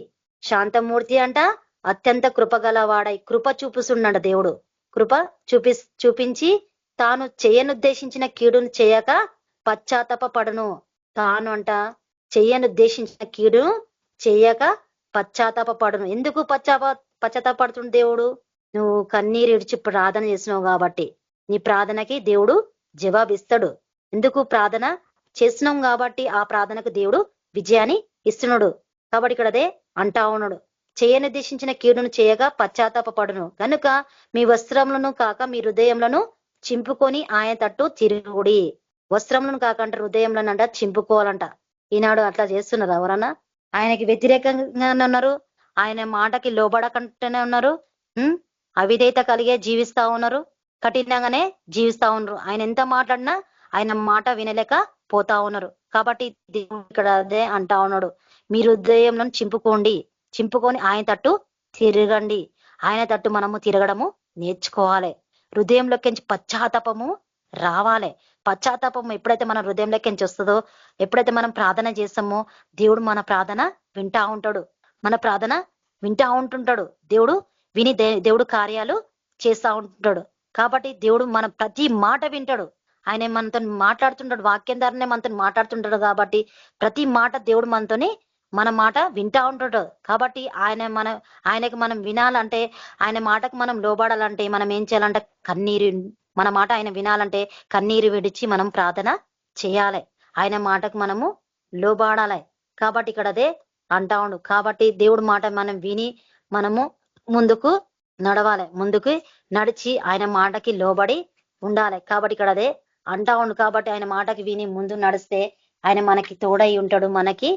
Speaker 4: శాంతమూర్తి అంట, అత్యంత కృపగల వాడై కృప చూపిస్తుండంట దేవుడు. కృప చూపించి తాను చేయనుద్దేశించిన కీడును చేయక పశ్చాత్తాప పడును. తాను అంట చేయనుద్దేశించిన కీడును చేయక పశ్చాత్తాప పడును. ఎందుకు పశ్చాత్తాపడుతుంది దేవుడు? నువ్వు కన్నీరు ఇడిచి ప్రార్థన చేసినావు కాబట్టి నీ ప్రార్థనకి దేవుడు జవాబిస్తాడు. ఎందుకు ప్రార్థన చేసినాం కాబట్టి ఆ ప్రార్థనకు దేవుడు విజయాన్ని ఇస్తున్నాడు. కాబట్టి ఇక్కడ అదే అంటా ఉన్నాడు, చేయనిర్దేశించిన కీడును చేయగా పశ్చాత్తాప పడును కనుక మీ వస్త్రములను కాక మీ హృదయములను చింపుకొని ఆయన తట్టు తిరుగుడి. వస్త్రములను కాకంట హృదయంలోనంట చింపుకోవాలంట. ఈనాడు అట్లా చేస్తున్నారు ఎవరన్నా? ఆయనకి వ్యతిరేకంగానే ఉన్నారు, ఆయన మాటకి లోబడకంటూనే ఉన్నారు, అవిధేయత కలిగే జీవిస్తా ఉన్నారు, కఠినంగానే జీవిస్తా ఉన్నారు. ఆయన ఎంత మాట్లాడినా ఆయన మాట వినలేక పోతా ఉన్నారు. కాబట్టి ఇక్కడ అదే అంటా ఉన్నాడు, మీ హృదయంలో చింపుకొని ఆయన తట్టు తిరగండి. ఆయన తట్టు మనము తిరగడము నేర్చుకోవాలి. హృదయంలోకించి పశ్చాత్తాపము రావాలి. పశ్చాత్తాపం ఎప్పుడైతే మన హృదయంలోకించి వస్తుందో, ఎప్పుడైతే మనం ప్రార్థన చేస్తామో దేవుడు మన ప్రార్థన వింటా ఉంటాడు. మన ప్రార్థన వింటా ఉంటుంటాడు. దేవుడు విని దేవుడు కార్యాలు చేస్తా ఉంటుంటాడు. కాబట్టి దేవుడు మన ప్రతి మాట వింటాడు. ఆయన మనతో మాట్లాడుతుంటాడు, వాక్యం ద్వారానే మనతో మాట్లాడుతుంటాడు. కాబట్టి ప్రతి మాట దేవుడు మనతోని మన మాట వింటా ఉంటాడు. కాబట్టి ఆయనకి మనం వినాలంటే, ఆయన మాటకు మనం లోబడాలంటే మనం ఏం చేయాలంటే మన మాట ఆయన వినాలంటే కన్నీరు విడిచి మనం ప్రార్థన చేయాలి. ఆయన మాటకు మనము లోబడాలి. కాబట్టి ఇక్కడ అదే అంటా ఉండు. కాబట్టి దేవుడి మాట మనం విని మనము ముందుకు నడవాలి. ముందుకు నడిచి ఆయన మాటకి లోబడి ఉండాలి. కాబట్టి ఇక్కడ అదే అంటా ఉండు. కాబట్టి ఆయన మాటకి విని ముందు నడిస్తే ఆయన మనకి తోడై ఉంటాడు, మనకి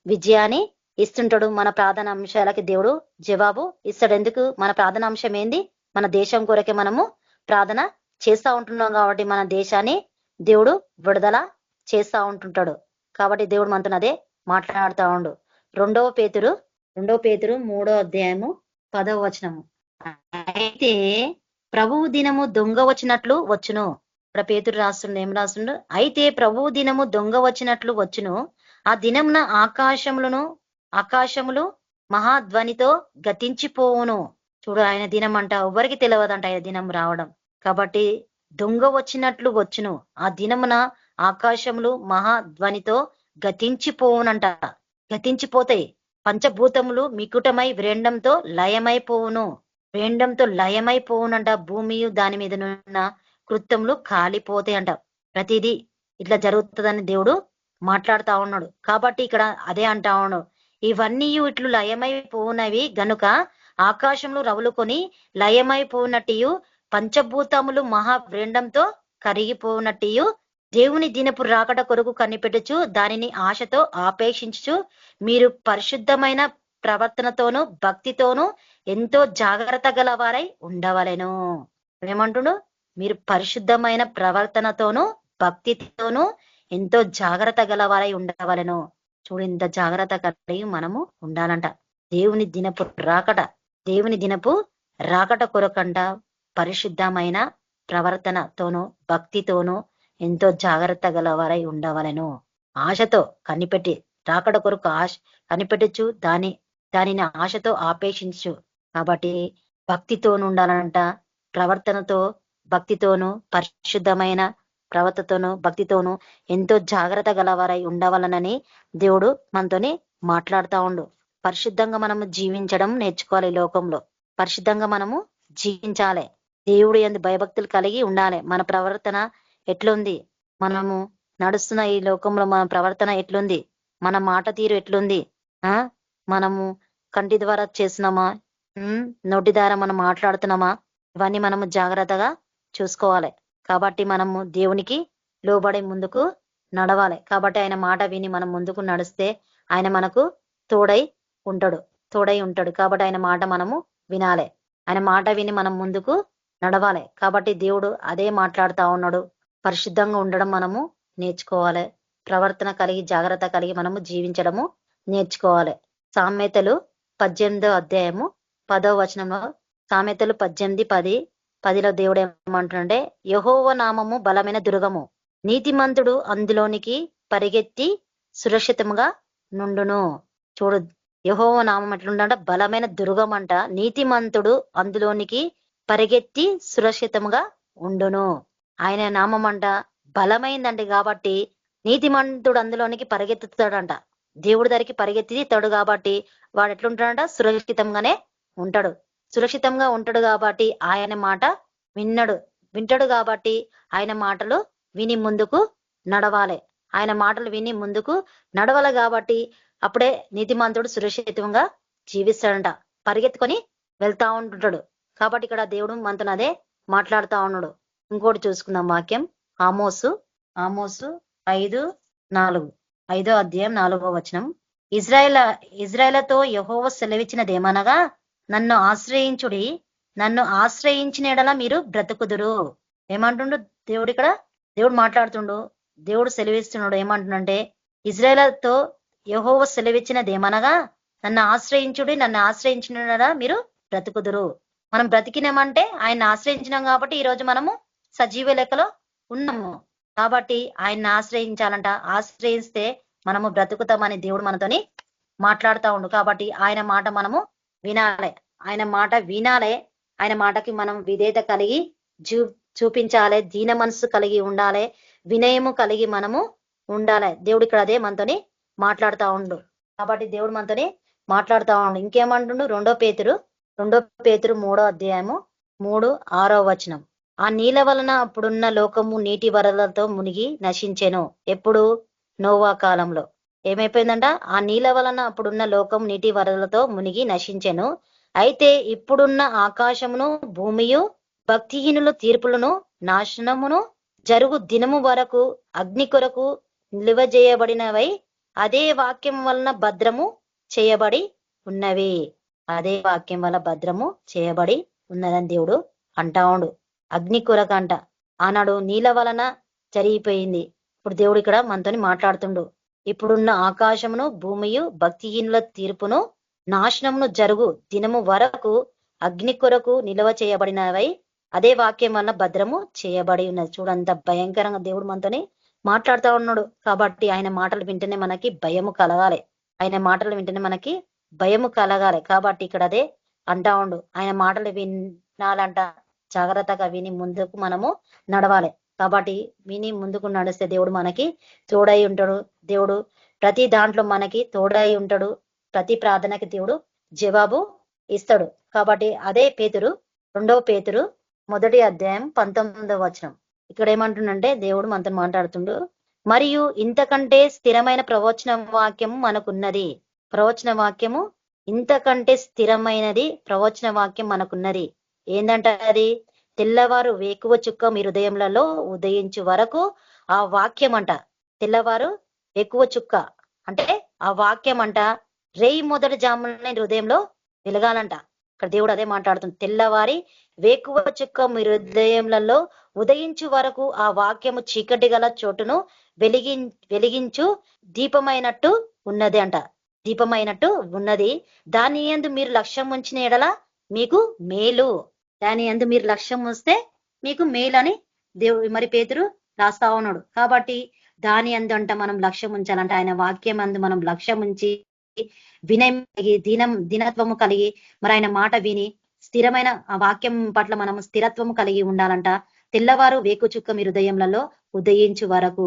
Speaker 4: విజయాన్ని ఇస్తుంటాడు. మన ప్రార్థన అంశాలకి దేవుడు జవాబు ఇస్తాడు. ఎందుకు? మన ప్రార్థన అంశం ఏంది? మన దేశం కొరకే మనము ప్రార్థన చేస్తా ఉంటున్నాం. కాబట్టి మన దేశాన్ని దేవుడు విడుదల చేస్తా ఉంటుంటాడు. కాబట్టి దేవుడు మనతో అదే మాట్లాడుతూ ఉండు. 2 పేతురు 3వ అధ్యాయము 10వ వచనము. అయితే ప్రభువు దినము దొంగ వచ్చినట్లు వచ్చును. ఇక్కడ పేతురు రాస్తుండు, ఏం రాస్తుండు? అయితే ప్రభువు దినము దొంగ వచ్చినట్లు వచ్చును. ఆ దినమున ఆకాశములు మహాధ్వనితో గతించిపోవును. చూడు, ఆయన దినం అంట ఎవరికి తెలియదంట ఆయన దినం రావడం. కాబట్టి దొంగ వచ్చినట్లు వచ్చును. ఆ దినమున ఆకాశములు మహాధ్వనితో గతించిపోవునంట. గతించిపోతాయి. పంచభూతములు మికుటమై వ్రేండంతో లయమైపోవునంట. భూమియు దాని మీద ఉన్న కృత్యములు కాలిపోతాయి అంట. ప్రతిదీ ఇట్లా జరుగుతుందని దేవుడు మాట్లాడుతా ఉన్నాడు. కాబట్టి ఇక్కడ అదే అంటా ఉన్నాడు, ఇవన్నీ ఇట్లు లయమైపోవునవి గనుక ఆకాశంలో రవులుకొని లయమైపోనట్టు పంచభూతములు మహావ్రేండంతో కరిగిపోనట్టు దేవుని దినపు రాకడ కొరకు కనిపెట్టుచు దానిని ఆశతో ఆపేక్షించు మీరు పరిశుద్ధమైన ప్రవర్తనతోనూ భక్తితోనూ ఎంతో జాగ్రత్త గలవారై ఉండవలెను. ఏమంటుడు? మీరు పరిశుద్ధమైన ప్రవర్తనతోనూ భక్తితోనూ ఎంతో జాగ్రత్త గలవారై ఉండవలెను. చూడు, ఇంత జాగ్రత్త కలిగి మనము ఉండాలంట. దేవుని దినపు రాకట కొరకంట పరిశుద్ధమైన ప్రవర్తనతోనూ భక్తితోనూ ఎంతో జాగ్రత్త గలవారై ఉండవలెను. ఆశతో కనిపెట్టి రాకడ కొరకు కనిపెట్టచ్చు, దానిని ఆశతో ఆపేక్షించు. కాబట్టి భక్తితోను ఉండాలంట. ప్రవర్తనతో భక్తితోనూ పరిశుద్ధమైన ప్రవర్తనతోనూ భక్తితోనూ ఎంతో జాగ్రత్త గలవారై ఉండవలనని దేవుడు మనతోని మాట్లాడుతా ఉండు. పరిశుద్ధంగా మనము జీవించడం నేర్చుకోవాలి. ఈ లోకంలో పరిశుద్ధంగా మనము జీవించాలి. దేవుడు యందు భయభక్తులు కలిగి ఉండాలి. మన ప్రవర్తన ఎట్లుంది? మనము నడుస్తున్న ఈ లోకంలో మన ప్రవర్తన ఎట్లుంది? మన మాట తీరు ఎట్లుంది? మనము కంటి ద్వారా చేస్తున్నామా? నోటి ద్వారా మనం మాట్లాడుతున్నామా? ఇవన్నీ మనము జాగ్రత్తగా చూసుకోవాలి. కాబట్టి మనము దేవునికి లోబడి ముందుకు నడవాలి. కాబట్టి ఆయన మాట విని మనం ముందుకు నడిస్తే ఆయన మనకు తోడై ఉంటాడు. కాబట్టి ఆయన మాట మనము వినాలి. ఆయన మాట విని మనం ముందుకు నడవాలి. కాబట్టి దేవుడు అదే మాట్లాడుతా ఉన్నాడు. పరిశుద్ధంగా ఉండడం మనము నేర్చుకోవాలి. ప్రవర్తన కలిగి జాగ్రత్త కలిగి మనము జీవించడము నేర్చుకోవాలి. సామెతలు 18వ అధ్యాయము 10వ వచనంలో, సామెతలు 18:10లో దేవుడు ఏమంటుంటే, యెహోవా నామము బలమైన దుర్గము, నీతిమంతుడు అందులోనికి పరిగెత్తి సురక్షితంగా నుండును. చూడు, యెహోవా నామం ఎట్లుందంట? బలమైన దుర్గం అంట. నీతిమంతుడు అందులోనికి పరిగెత్తి సురక్షితంగా ఉండును. ఆయన నామం అంట బలమైందండి. కాబట్టి నీతిమంతుడు అందులోనికి పరిగెత్తుతాడంట. దేవుడి దగ్గరికి పరిగెత్తితాడు. కాబట్టి వాడు ఎట్లుంటాడంట? సురక్షితంగానే ఉంటాడు. సురక్షితంగా ఉంటాడు కాబట్టి ఆయన మాట వింటాడు. కాబట్టి ఆయన మాటలు విని ముందుకు నడవాలి. ఆయన మాటలు విని ముందుకు నడవాలి. కాబట్టి అప్పుడే నీతిమంతుడు సురక్షితంగా జీవిస్తాడంట. పరిగెత్తుకొని వెళ్తా ఉంటుంటాడు. కాబట్టి ఇక్కడ దేవుడు మనతో అదే మాట్లాడుతా ఉన్నాడు. ఇంకోటి చూసుకుందాం వాక్యం. ఆమోసు 5:4, 5వ అధ్యాయం 4వ వచనం. ఇజ్రాయేలతో యెహోవా సెలవిచ్చినదేమనగా, నన్ను ఆశ్రయించుడి, నన్ను ఆశ్రయించిన ఎడల మీరు బ్రతుకుదురు. ఏమంటుండు దేవుడు? ఇక్కడ దేవుడు మాట్లాడుతుండు. దేవుడు సెలవిస్తున్నాడు. ఏమంటుండంటే, ఇజ్రాయేలతో యెహోవా సెలవిచ్చినదేమనగా, నన్ను ఆశ్రయించుడి, నన్ను ఆశ్రయించిన ఎడల మీరు బ్రతుకుదురు. మనం బ్రతికినామంటే ఆయన ఆశ్రయించినాం కాబట్టి ఈ రోజు మనము సజీవ లెక్కలో ఉన్నాము. కాబట్టి ఆయన్ని ఆశ్రయించాలంట. ఆశ్రయిస్తే మనము బ్రతుకుతామని దేవుడు మనతోని మాట్లాడుతూ ఉండు. కాబట్టి ఆయన మాట మనము వినాలి. ఆయన మాట వినాలి. ఆయన మాటకి మనం విధేయత కలిగి చూపించాలి. దీన మనసు కలిగి ఉండాలి. వినయము కలిగి మనము ఉండాలి. దేవుడు ఇక్కడ అదే మనతోని మాట్లాడుతూ ఉండు. కాబట్టి దేవుడు మనతోని మాట్లాడుతూ ఉండు. ఇంకేమంటుండు? 2 పేతురు 3వ అధ్యాయము 3-6 వచనం. ఆ నీళ్ళ వలన అప్పుడున్న లోకము నీటి వరదలతో మునిగి నశించెను. ఎప్పుడు? నోవా కాలంలో. ఏమైపోయిందంట? ఆ నీళ్ళ వలన అప్పుడున్న లోకం నీటి వరదలతో మునిగి నశించెను. అయితే ఇప్పుడున్న ఆకాశమును భూమియు భక్తిహీనుల తీర్పులను నాశనమును జరుగు దినము వరకు అగ్ని కొరకు నిలువజేయబడినవై అదే వాక్యం వలన భద్రము చేయబడి ఉన్నవి. అదే వాక్యం వల్ల భద్రము చేయబడి ఉన్నదని దేవుడు అంటా ఉండు. అగ్ని కొరకంట ఆనాడు నీళ్ళ వలన జరిగిపోయింది. ఇప్పుడు దేవుడు ఇక్కడ మనతోని మాట్లాడుతుండు. ఇప్పుడున్న ఆకాశమును భూమియు భక్తిహీనుల తీర్పును నాశనమును జరుగు దినము వరకు అగ్ని కొరకు నిల్వ చేయబడినవై అదే వాక్యం వల్ల భద్రము చేయబడి ఉన్నది. చూడంత భయంకరంగా దేవుడు మనతోని మాట్లాడుతూ ఉన్నాడు. కాబట్టి ఆయన మాటలు వింటేనే మనకి భయము కలగాలి. ఆయన మాటలు వింటేనే మనకి భయము కలగాలి. కాబట్టి ఇక్కడ అదే అంటా ఉండు. ఆయన మాటలు వినాలంట. జాగ్రత్తగా విని ముందుకు మనము నడవాలి. కాబట్టి విని ముందుకు నడిస్తే దేవుడు మనకి తోడై ఉంటాడు. దేవుడు ప్రతి దాంట్లో మనకి తోడై ఉంటాడు. ప్రతి ప్రార్థనకి దేవుడు జవాబు ఇస్తాడు. కాబట్టి అదే పేతురు 2వ పేతురు 1వ అధ్యాయం 19వ వచనం. ఇక్కడ ఏమంటుండంటే దేవుడు మనతో మాట్లాడుతుండు. మరియు ఇంతకంటే స్థిరమైన ప్రవచన వాక్యము మనకున్నది. ప్రవచన వాక్యము ఇంతకంటే స్థిరమైనది ప్రవచన వాక్యం మనకున్నది. ఏందంట అది? తెల్లవారు వేకువ చుక్క మీ హృదయములలో ఉదయించు వరకు ఆ వాక్యం అంట. తెల్లవారు వేకువ చుక్క అంటే ఆ వాక్యం అంట రేయి మొదటి జామున హృదయంలో వెలగాలంట. ఇక్కడ దేవుడు అదే మాట్లాడుతుంది. తెల్లవారి వేకువ చుక్క మీ హృదయములలో ఉదయించు వరకు ఆ వాక్యము చీకటి గల చోటును వెలిగించు దీపమైనట్టు ఉన్నది అంట. దీపమైనట్టు ఉన్నది. దాని యందు మీరు లక్ష్యం ఉంచిన ఎడల మీకు మేలు. దాని యందు మీరు లక్ష్యం ఉంచితే మీకు మేలు అని దేవుడు మరి పేతురు రాస్తా ఉన్నాడు. కాబట్టి దాని యందు అంట మనం లక్ష్యం ఉంచాలంట. ఆయన వాక్యం అందు మనం లక్ష్యం ఉంచి వినయం కలిగి దీనత్వము కలిగి మరి ఆయన మాట విని స్థిరమైన ఆ వాక్యం పట్ల మనము స్థిరత్వము కలిగి ఉండాలంట. తెల్లవారు వేకు చుక్క మీ హృదయంలో ఉదయించు వరకు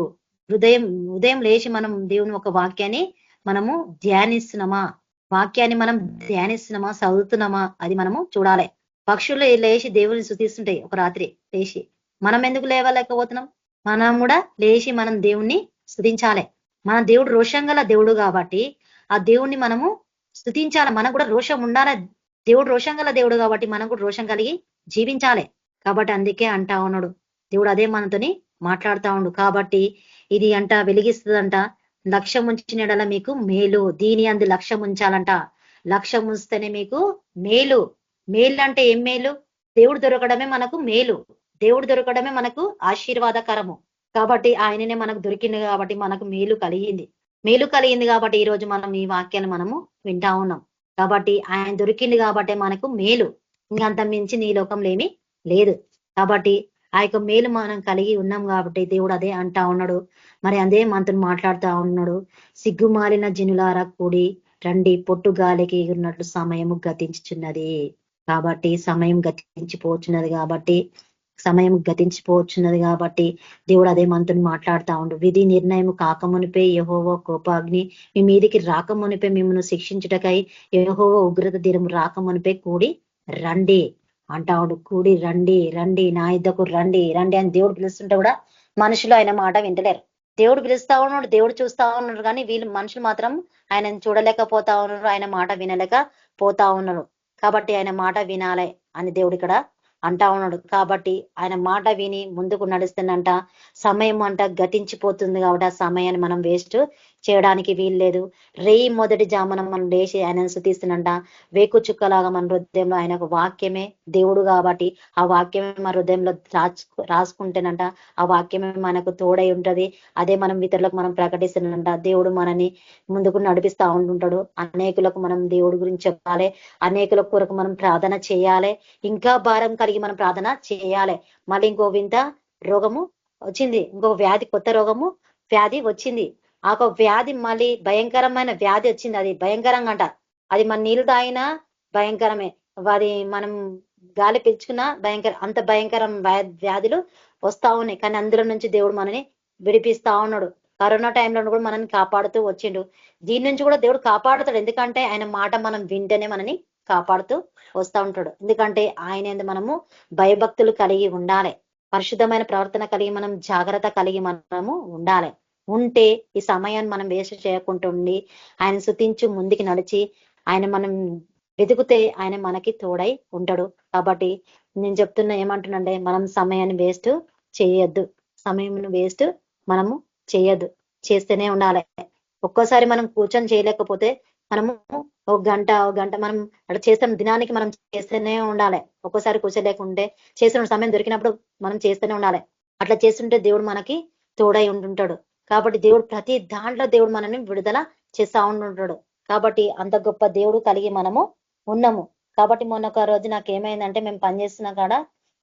Speaker 4: ఉదయం లేచి మనం దేవుని ఒక వాక్యాన్ని మనము ధ్యానిస్తున్నామా, వాక్యాన్ని మనం ధ్యానిస్తున్నామా, చదువుతున్నామా, అది మనము చూడాలి. పక్షులు లేచి దేవుని స్తుతిస్తుంటాయి ఒక రాత్రి లేచి. మనం ఎందుకు లేవలేకపోతున్నాం? మనం కూడా లేచి మనం దేవుణ్ణి స్తుతించాలి. మన దేవుడు రోషం గల దేవుడు కాబట్టి ఆ దేవుణ్ణి మనము స్తుతించాలి. మనకు కూడా రోషం ఉండాలి. దేవుడు రోషం గల దేవుడు కాబట్టి మనం కూడా రోషం కలిగి జీవించాలి. కాబట్టి అందుకే అంటా ఉన్నాడు దేవుడు అదే మనతోని మాట్లాడుతా ఉండు. కాబట్టి ఇది అంట వెలిగిస్తుందంట. లక్ష్యం ఉంచినడల మీకు మేలు. దీని అందు లక్ష్యం ఉంచాలంట. లక్ష్యం ఉంచితేనే మీకు మేలు. మేలు అంటే ఏం మేలు? దేవుడు దొరకడమే మనకు మేలు. దేవుడు దొరకడమే మనకు ఆశీర్వాదకరము. కాబట్టి ఆయననే మనకు దొరికింది కాబట్టి మనకు మేలు కలిగింది కాబట్టి ఈ రోజు మనం ఈ వాక్యాన్ని మనము వింటా ఉన్నాం. కాబట్టి ఆయన దొరికింది కాబట్టి మనకు మేలు. ఇంకంత మించి నీ లోకంలో ఏమీ లేదు. కాబట్టి ఆ యొక్క మేలు మనం కలిగి ఉన్నాం కాబట్టి దేవుడు అదే అంటా ఉన్నాడు. మరి అదే మనతో మాట్లాడుతూ ఉన్నాడు. సిగ్గుమాలిన జనులారా కూడి రండి, పొట్టు గాలికి ఎగురున్నట్లు సమయము గతించుచున్నది. కాబట్టి సమయం గతించిపోవచ్చున్నది కాబట్టి దేవుడు అదే మనతో మాట్లాడుతూ ఉండు. విధి నిర్ణయం కాకమునిపే యెహోవా కోపాగ్ని మీ మీదికి రాకమునిపే మిమ్మల్ని శిక్షించుటకై యెహోవా ఉగ్రత దినం రాకమునిపే కూడి రండి అంటా ఉండు. కూడి రండి నా యుద్ధకు రండి అని దేవుడు పిలుస్తుంటే కూడా మనుషులు ఆయన మాట వింటలేరు. దేవుడు పిలుస్తా ఉన్నాడు, దేవుడు చూస్తా ఉన్నాడు, కానీ వీళ్ళు మనుషులు మాత్రం ఆయన చూడలేకపోతా ఉన్నారు, ఆయన మాట వినలేక పోతా ఉన్నారు. కాబట్టి ఆయన మాట వినాలి అని దేవుడు ఇక్కడ అంటా ఉన్నాడు. కాబట్టి ఆయన మాట విని ముందుకు నడుస్తుందంట. సమయం అంట గతించిపోతుంది కాబట్టి ఆ సమయాన్ని మనం వేస్ట్ చేయడానికి వీల్లేదు. రేయి మొదటి జామున మనం లేచి ఆయనను స్తుతిస్తున్నంట. వేకు చుక్కలాగా మన హృదయంలో ఆయన ఒక వాక్యమే దేవుడు కాబట్టి ఆ వాక్యమే మన హృదయంలో రాసుకుంటేనంట ఆ వాక్యమే మనకు తోడై ఉంటది. అదే మనం ఇతరులకు మనం ప్రకటిస్తున్నంట. దేవుడు మనని ముందుకు నడిపిస్తా ఉంటుంటాడు. అనేకులకు మనం దేవుడి గురించి చెప్పాలి. అనేకుల కొరకు మనం ప్రార్థన చేయాలి. ఇంకా భారం కలిగి మనం ప్రార్థన చేయాలి. మళ్ళీ ఇంకో వింత రోగము వచ్చింది, ఇంకో వ్యాధి, కొత్త వ్యాధి వచ్చింది. ఆ వ్యాధి మళ్ళీ భయంకరమైన వ్యాధి వచ్చింది. అది భయంకరంగా అంట. అది మన నీళ్ళు తాగినా భయంకరమే, అది మనం గాలి పీల్చుకున్నా అంత భయంకరం వ్యాధులు వస్తా ఉన్నాయి. కానీ అందులో నుంచి దేవుడు మనని విడిపిస్తా ఉన్నాడు. కరోనా టైంలో కూడా మనల్ని కాపాడుతూ వచ్చిండు. దీని నుంచి కూడా దేవుడు కాపాడుతాడు. ఎందుకంటే ఆయన మాట మనం వింటేనే మనని కాపాడుతూ వస్తా ఉంటాడు. ఎందుకంటే ఆయన మనము భయభక్తులు కలిగి ఉండాలి. పరిశుద్ధమైన ప్రవర్తన కలిగి మనం జాగ్రత్త కలిగి మనము ఉండాలి. ఉంటే ఈ సమయాన్ని మనం వేస్ట్ చేయకుంటుండి ఆయన స్తుతించు ముందుకి నడిచి ఆయన మనం వెతుకుతే ఆయన మనకి తోడై ఉంటాడు. కాబట్టి నేను చెప్తున్నా ఏమంటున్నంటే మనం సమయాన్ని వేస్ట్ చేయొద్దు. సమయం వేస్ట్ మనము చేయొద్దు, చేస్తూనే ఉండాలి. ఒక్కోసారి మనం కూర్చొని చేయలేకపోతే మనము ఒక గంట మనం అట్లా చేస్తాం. దినానికి మనం చేస్తూనే ఉండాలి. ఒక్కోసారి కూర్చోలేకుంటే చేస్తున్న సమయం దొరికినప్పుడు మనం చేస్తూనే ఉండాలి. అట్లా చేస్తుంటే దేవుడు మనకి తోడై ఉంటుంటాడు. కాబట్టి దేవుడు ప్రతి దాంట్లో దేవుడు మనల్ని విడుదల చేస్తా ఉంటుంటాడు. కాబట్టి అంత గొప్ప దేవుడు కలిగి మనము ఉన్నాము. కాబట్టి మొన్న ఒక రోజు నాకు ఏమైందంటే, మేము పనిచేస్తున్న కాడ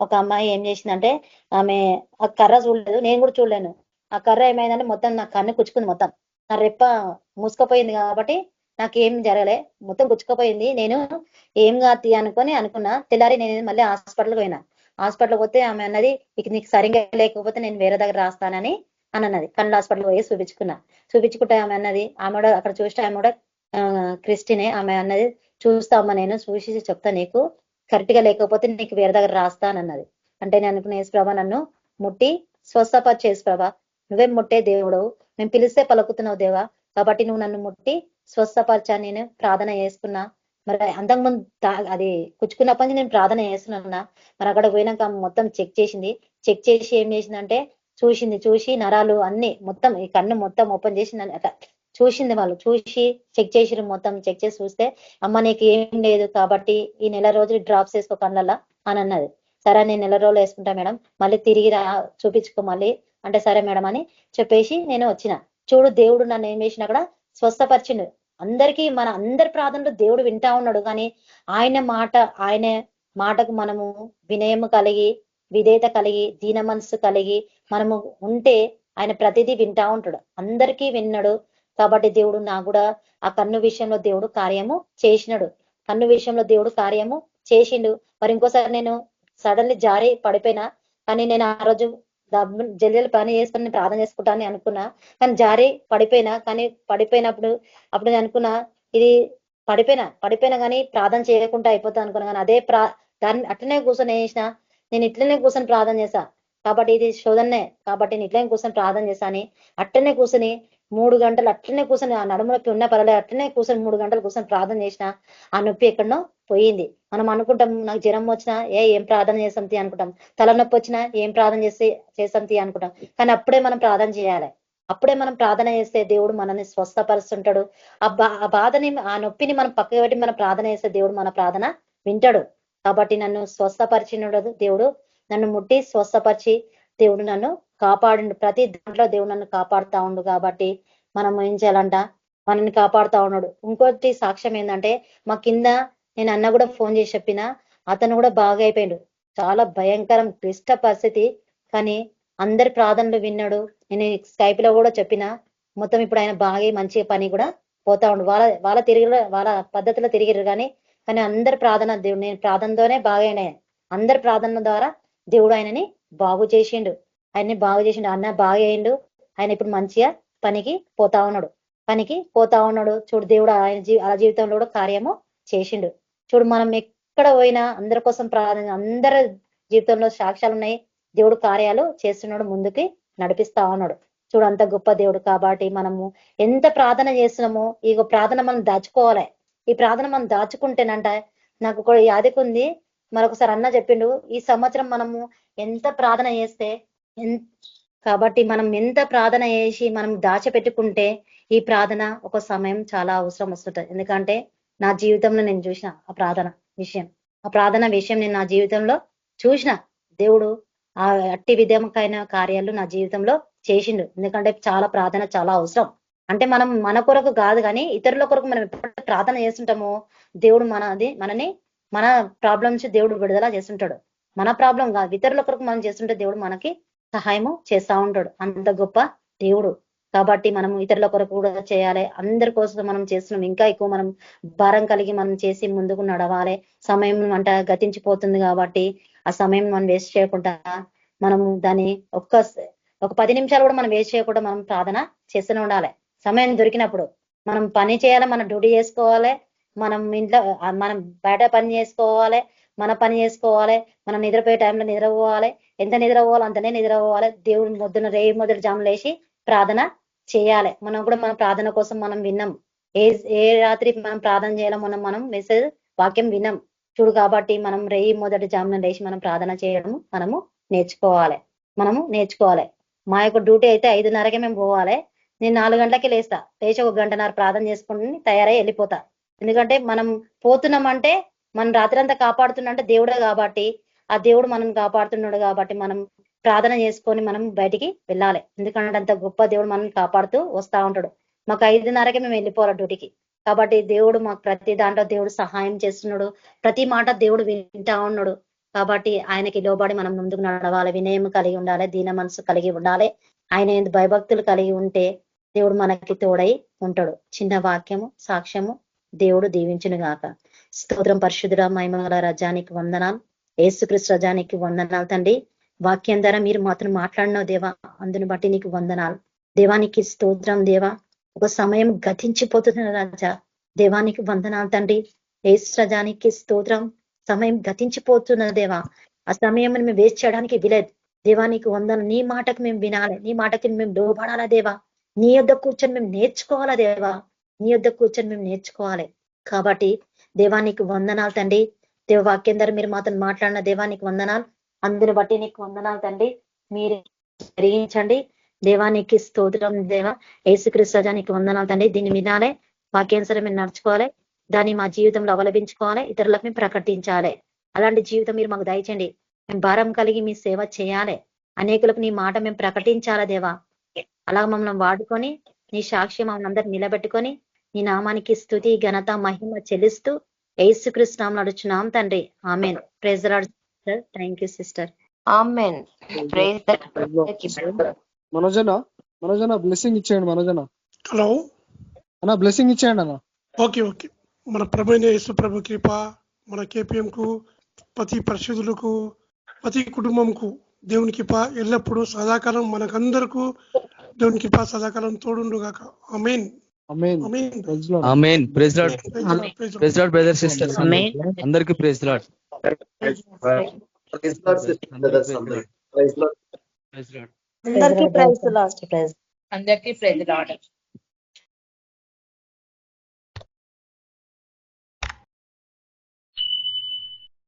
Speaker 4: ఒక అమ్మాయి ఏం చేసిందంటే, ఆమె ఆ కర్ర చూడలేదు, నేను కూడా చూడలేను. ఆ కర్ర ఏమైందంటే మొత్తం నా కన్ను కుచ్చుకుంది. మొత్తం నా రెప్ప మూసుకపోయింది. కాబట్టి నాకు ఏం జరగలే, మొత్తం గుచ్చుకపోయింది. నేను ఏం కాదు అనుకున్నా. తెల్లారి నేను మళ్ళీ హాస్పిటల్కి పోయినా. హాస్పిటల్కి పోతే ఆమె అన్నది, ఇక నీకు సరిగ్గా లేకపోతే నేను వేరే దగ్గర రాస్తానని అన్నది. కళ్ళ హాస్పిటల్ పోయి చూపించుకుంటే ఆమె అన్నది, ఆమె కూడా అక్కడ చూస్తే ఆమె కూడా క్రిస్టినే. ఆమె అన్నది, చూస్తామా నేను చూసి చెప్తా, నీకు కరెక్ట్ గా లేకపోతే నీకు వేరే దగ్గర రాస్తానన్నది. అంటే నేను అనుకున్న, యేసు ప్రభా నన్ను ముట్టి స్వస్థపరిచే, యేసు ప్రభా నువ్వే ముట్టే దేవుడు, మేము పిలిస్తే పలుకుతున్నావు దేవా, కాబట్టి నువ్వు నన్ను ముట్టి స్వస్థపరచా. నేను ప్రార్థన చేసుకున్నా. మరి అంతకుముందు అది కుచ్చుకున్నప్పటి నుంచి నేను ప్రార్థన చేస్తున్నా. మరి అక్కడ పోయినాక మొత్తం చెక్ చేసింది. చెక్ చేసి ఏం చేసిందంటే, చూసి నరాలు అన్ని మొత్తం ఈ కన్ను మొత్తం ఓపెన్ చేసిందని అట్లా చూసింది. వాళ్ళు చూసి చెక్ చేసిరు. మొత్తం చెక్ చేసి చూస్తే, అమ్మ నీకు ఏం లేదు కాబట్టి ఈ నెల రోజులు డ్రాప్స్ వేసుకో కళ్ళల్లా అని అన్నది. సరే నేను నెల రోజులు వేసుకుంటా మేడం, మళ్ళీ తిరిగి చూపించుకో మళ్ళీ అంటే, సరే మేడం అని చెప్పేసి నేను వచ్చిన. చూడు దేవుడు నన్ను ఏం చేసినా కూడా స్వస్థపరిచిండు. అందరికీ మన అందరి ప్రార్థనలు దేవుడు వింటా ఉన్నాడు. కానీ ఆయన మాటకు మనము వినయము కలిగి, విధేయత కలిగి, దీన మనసు కలిగి మనము ఉంటే ఆయన ప్రతిదీ వింటా ఉంటాడు. అందరికీ విన్నాడు. కాబట్టి దేవుడు నాకు కూడా ఆ కన్ను విషయంలో దేవుడు కార్యము చేసినాడు. కన్ను విషయంలో దేవుడు కార్యము చేసిండు. మరి ఇంకోసారి నేను సడన్లీ జారి పడిపోయినా, కానీ నేను ఆ రోజు జల్లి పని చేసుకుని ప్రార్థన చేసుకుంటానని అనుకున్నా. కానీ జారి పడిపోయినా. కానీ పడిపోయినప్పుడు నేను అనుకున్నా, ఇది పడిపోయినా కానీ ప్రార్థన చేయకుండా అయిపోతా అనుకున్నా. కానీ అదే దాన్ని అట్లనే కూర్చొని వేసిన, నేను ఇట్లనే కూర్చొని ప్రార్థన చేశా. కాబట్టి ఇది శోధనే, కాబట్టి నేను ఇట్లనే కూర్చొని ప్రార్థన చేశాని అట్లనే కూర్చొని 3 గంటలు అట్లనే కూర్చొని, ఆ నడుము నొప్పి ఉన్న పర్వాలేదు అట్లనే కూర్చొని 3 గంటలు కూర్చొని ప్రార్థన చేసిన. ఆ నొప్పి ఎక్కడనో పోయింది. మనం అనుకుంటాం, నాకు జ్వరం వచ్చినా ఏం ప్రార్థన చేస్తాం తీ అనుకుంటాం, తలనొప్పి వచ్చినా ఏం ప్రార్థన చేస్తాం తీ అనుకుంటాం. కానీ అప్పుడే మనం ప్రార్థన చేయాలి. అప్పుడే మనం ప్రార్థన చేస్తే దేవుడు మనల్ని స్వస్థపరుస్తుంటాడు. ఆ బాధని, ఆ నొప్పిని మనం పక్కకు పెట్టి మనం ప్రార్థన చేస్తే దేవుడు మన ప్రార్థన వింటాడు. కాబట్టి నన్ను స్వస్థపరిచినడు దేవుడు, నన్ను ముట్టి స్వస్థపరిచి దేవుడు నన్ను కాపాడు. ప్రతి దాంట్లో దేవుడు నన్ను కాపాడుతా ఉండు. కాబట్టి మనం ఏం చేయాలంట, మనల్ని కాపాడుతా ఉన్నాడు. ఇంకోటి సాక్ష్యం ఏంటంటే, మా కింద నేను అన్న కూడా ఫోన్ చేసి చెప్పిన, అతను కూడా బాగా అయిపోయాడు. చాలా భయంకరం క్లిష్ట పరిస్థితి, కానీ అందరి ప్రార్థనలు విన్నాడు. నేను స్కైప్ లో కూడా చెప్పిన, మొత్తం ఇప్పుడు ఆయన బాగా మంచి పని కూడా పోతా ఉండు. వాళ్ళ పద్ధతిలో తిరిగిరు. కానీ అందరి ప్రార్థన దేవుడు, నేను ప్రార్థనతోనే బాగా అయినాయి. అందరి ప్రార్థన ద్వారా దేవుడు ఆయనని బాగు చేసిండు. అన్న బాగా అయిండు. ఆయన ఇప్పుడు మంచిగా పనికి పోతా ఉన్నాడు. చూడు దేవుడు ఆయన జీవితంలో కూడా కార్యము చేసిండు. చూడు మనం ఎక్కడ పోయినా అందరి కోసం ప్రార్థన, అందరి జీవితంలో సాక్ష్యాలు ఉన్నాయి. దేవుడు కార్యాలు చేస్తున్నాడు, ముందుకి నడిపిస్తా ఉన్నాడు. చూడు అంత గొప్ప దేవుడు. కాబట్టి మనము ఎంత ప్రార్థన చేస్తున్నామో, ఈ ప్రార్థన మనం దాచుకోవాలి. ఈ ప్రార్థన మనం దాచుకుంటేనంట, నాకు కూడా యాదకుంది, మరొకసారి అన్న చెప్పిండు, ఈ సంవత్సరం మనము ఎంత ప్రార్థన చేస్తే కాబట్టి మనం ఎంత ప్రార్థన చేసి మనం దాచిపెట్టుకుంటే ఈ ప్రార్థన ఒక సమయం చాలా అవసరం వస్తుంటది. ఎందుకంటే నా జీవితంలో నేను చూసిన ఆ ప్రార్థన విషయం నేను నా జీవితంలో చూసిన. దేవుడు ఆ అట్టి విధమైన కార్యాలు నా జీవితంలో చేసిండు. ఎందుకంటే చాలా ప్రార్థన చాలా అవసరం. అంటే మనం మన కొరకు కాదు కానీ ఇతరుల కొరకు మనం ఎప్పుడు ప్రార్థన చేస్తుంటామో దేవుడు మనని మన ప్రాబ్లమ్స్ దేవుడు విడుదల చేస్తుంటాడు. మన ప్రాబ్లం కాదు, ఇతరుల కొరకు మనం చేస్తుంటే దేవుడు మనకి సహాయము చేస్తా ఉంటాడు. అంత గొప్ప దేవుడు. కాబట్టి మనం ఇతరుల కొరకు కూడా చేయాలి. అందరి కోసం మనం చేస్తున్నాం, ఇంకా ఎక్కువ మనం భారం కలిగి మనం చేసి ముందుకు నడవాలి. సమయం గతించిపోతుంది కాబట్టి ఆ సమయం మనం వేస్ట్ చేయకుండా మనం దాన్ని ఒక 10 నిమిషాలు కూడా మనం వేస్ట్ చేయకుండా మనం ప్రార్థన చేస్తూనే ఉండాలి. సమయం దొరికినప్పుడు మనం పని చేయాలి, మన డ్యూటీ చేసుకోవాలి, మనం ఇంట్లో మనం బయట పని చేసుకోవాలి, మన పని చేసుకోవాలి, మనం నిద్రపోయే టైంలో నిద్రపోవాలి, ఎంత నిద్రపోవాలో అంతనే నిద్రపోవాలి. దేవుడు మొదటి జాములు వేసి ప్రార్థన చేయాలి. మనం కూడా మన ప్రార్థన కోసం మనం విన్నాం. ఏ రాత్రి మనం ప్రార్థన చేయాలో మనం మెసేజ్ వాక్యం విన్నాం చూడు. కాబట్టి మనం మొదటి జామున లేచి మనం ప్రార్థన చేయడం మనము నేర్చుకోవాలి. మా యొక్క డ్యూటీ అయితే 5:30కే మేము పోవాలి. నేను 4 గంటలకి లేచి 1 గంటన్నర ప్రార్థన చేసుకుని తయారై వెళ్ళిపోతా. ఎందుకంటే మనం పోతున్నామంటే మనం రాత్రి అంతా కాపాడుతున్నంటే దేవుడే కాబట్టి ఆ దేవుడు మనం కాపాడుతున్నాడు కాబట్టి మనం ప్రార్థన చేసుకొని మనం బయటికి వెళ్ళాలి. ఎందుకంటే అంత గొప్ప దేవుడు మనం కాపాడుతూ వస్తా ఉంటాడు. మాకు 5:30కే మేము వెళ్ళిపోవాలి డ్యూటీకి. కాబట్టి దేవుడు మాకు ప్రతి దాంట్లో దేవుడు సహాయం చేస్తున్నాడు. ప్రతి మాట దేవుడు వింటా ఉన్నాడు. కాబట్టి ఆయనకి లోబడి మనం ముందుకు నడవాలి. వినయం కలిగి ఉండాలి, దీన మనసు కలిగి ఉండాలి. ఆయన భయభక్తులు కలిగి ఉంటే దేవుడు మనకి తోడై ఉంటాడు. చిన్న వాక్యము సాక్ష్యము దేవుడు దీవించును గాక. స్తోత్రం. పరిశుద్ధుడ మహిమగల రజానికి వందనాలు, యేసుక్రీస్తు రజానికి వందనాలు తండ్రి. వాక్యం ద్వారా మీరు మాత్రం మాట్లాడినావు దేవా, అందుని బట్టి నీకు వందనాలు. దేవానికి స్తోత్రం దేవా. ఒక సమయం గతించిపోతున్న రాజా, దేవానికి వందనాలు తండ్రి. యేసు రజానికి స్తోత్రం. సమయం గతించిపోతున్న దేవా, ఆ సమయం మేము వేస్ట్ చేయడానికి వీలేదు. దేవానికి వందన. నీ మాటకు మేము వినాలి, నీ మాటకి మేము లోబడాలా దేవా. నీ యొద్ద కూర్చొని మేము నేర్చుకోవాలా దేవా, నీ యొద్ద కూర్చొని మేము నేర్చుకోవాలి. కాబట్టి దేవానికి వందనాలు తండ్రి. దేవవాక్యం ద్వారా మీరు మాతో మాట్లాడిన దేవానికి వందనాలు, అందుని బట్టి నీకు వందనాలు తండ్రి. మీరు గ్రహించండి. దేవానికి స్తోత్రం దేవా. యేసుక్రీస్తు రజానికి వందనాలు తండ్రి. దీన్ని వినాలే, వాక్యానుసారం మేము నడుచుకోవాలి, దాన్ని మా జీవితంలో అవలంబించుకోవాలి, ఇతరులకు మేము ప్రకటించాలి. అలాంటి జీవితం మీరు మాకు దయచండి. మేము భారం కలిగి మీ సేవ చేయాలి, అనేకులకు నీ మాట మేము ప్రకటించాలా దేవా. అలా మమ్మల్ని వాడుకొని నీ సాక్ష్యం మమ్మల్ని అందరూ నిలబెట్టుకొని నీ నామానికి స్తుతి ఘనత మహిమ చెల్లిస్తూ యేసుక్రీస్తు నామములో నడుచున్నాం తండ్రి. Amen. Praise the Lord sister. Thank you sister.
Speaker 5: Amen. Praise the
Speaker 6: మనోజన బ్లెస్సింగ్ ఇచ్చేయండి. మనోజన
Speaker 7: హలో
Speaker 6: అన్న బ్లెస్సింగ్ ఇచ్చేయండి అన్న.
Speaker 7: ఓకే. మన ప్రభువైన యేసు ప్రభు కృప, మన KPM కు, ప్రతి పరిశుద్ధులకు, ప్రతి కుటుంబంకు దేవుని కృప ఎల్లప్పుడూ సదాకాలం మనకందరకు దేవుని కృప సదాకాలం తోడుండు గాక. Amen.
Speaker 6: Amen.
Speaker 7: Amen.
Speaker 8: Amen. Praise Lord. Praise Lord brother sisters అందరికీ ప్రైజ్ లార్డ్.
Speaker 4: అందరికీ ప్రైజ్ ది లార్డ్.
Speaker 5: అందరికీ ప్రైజ్ లార్డ్.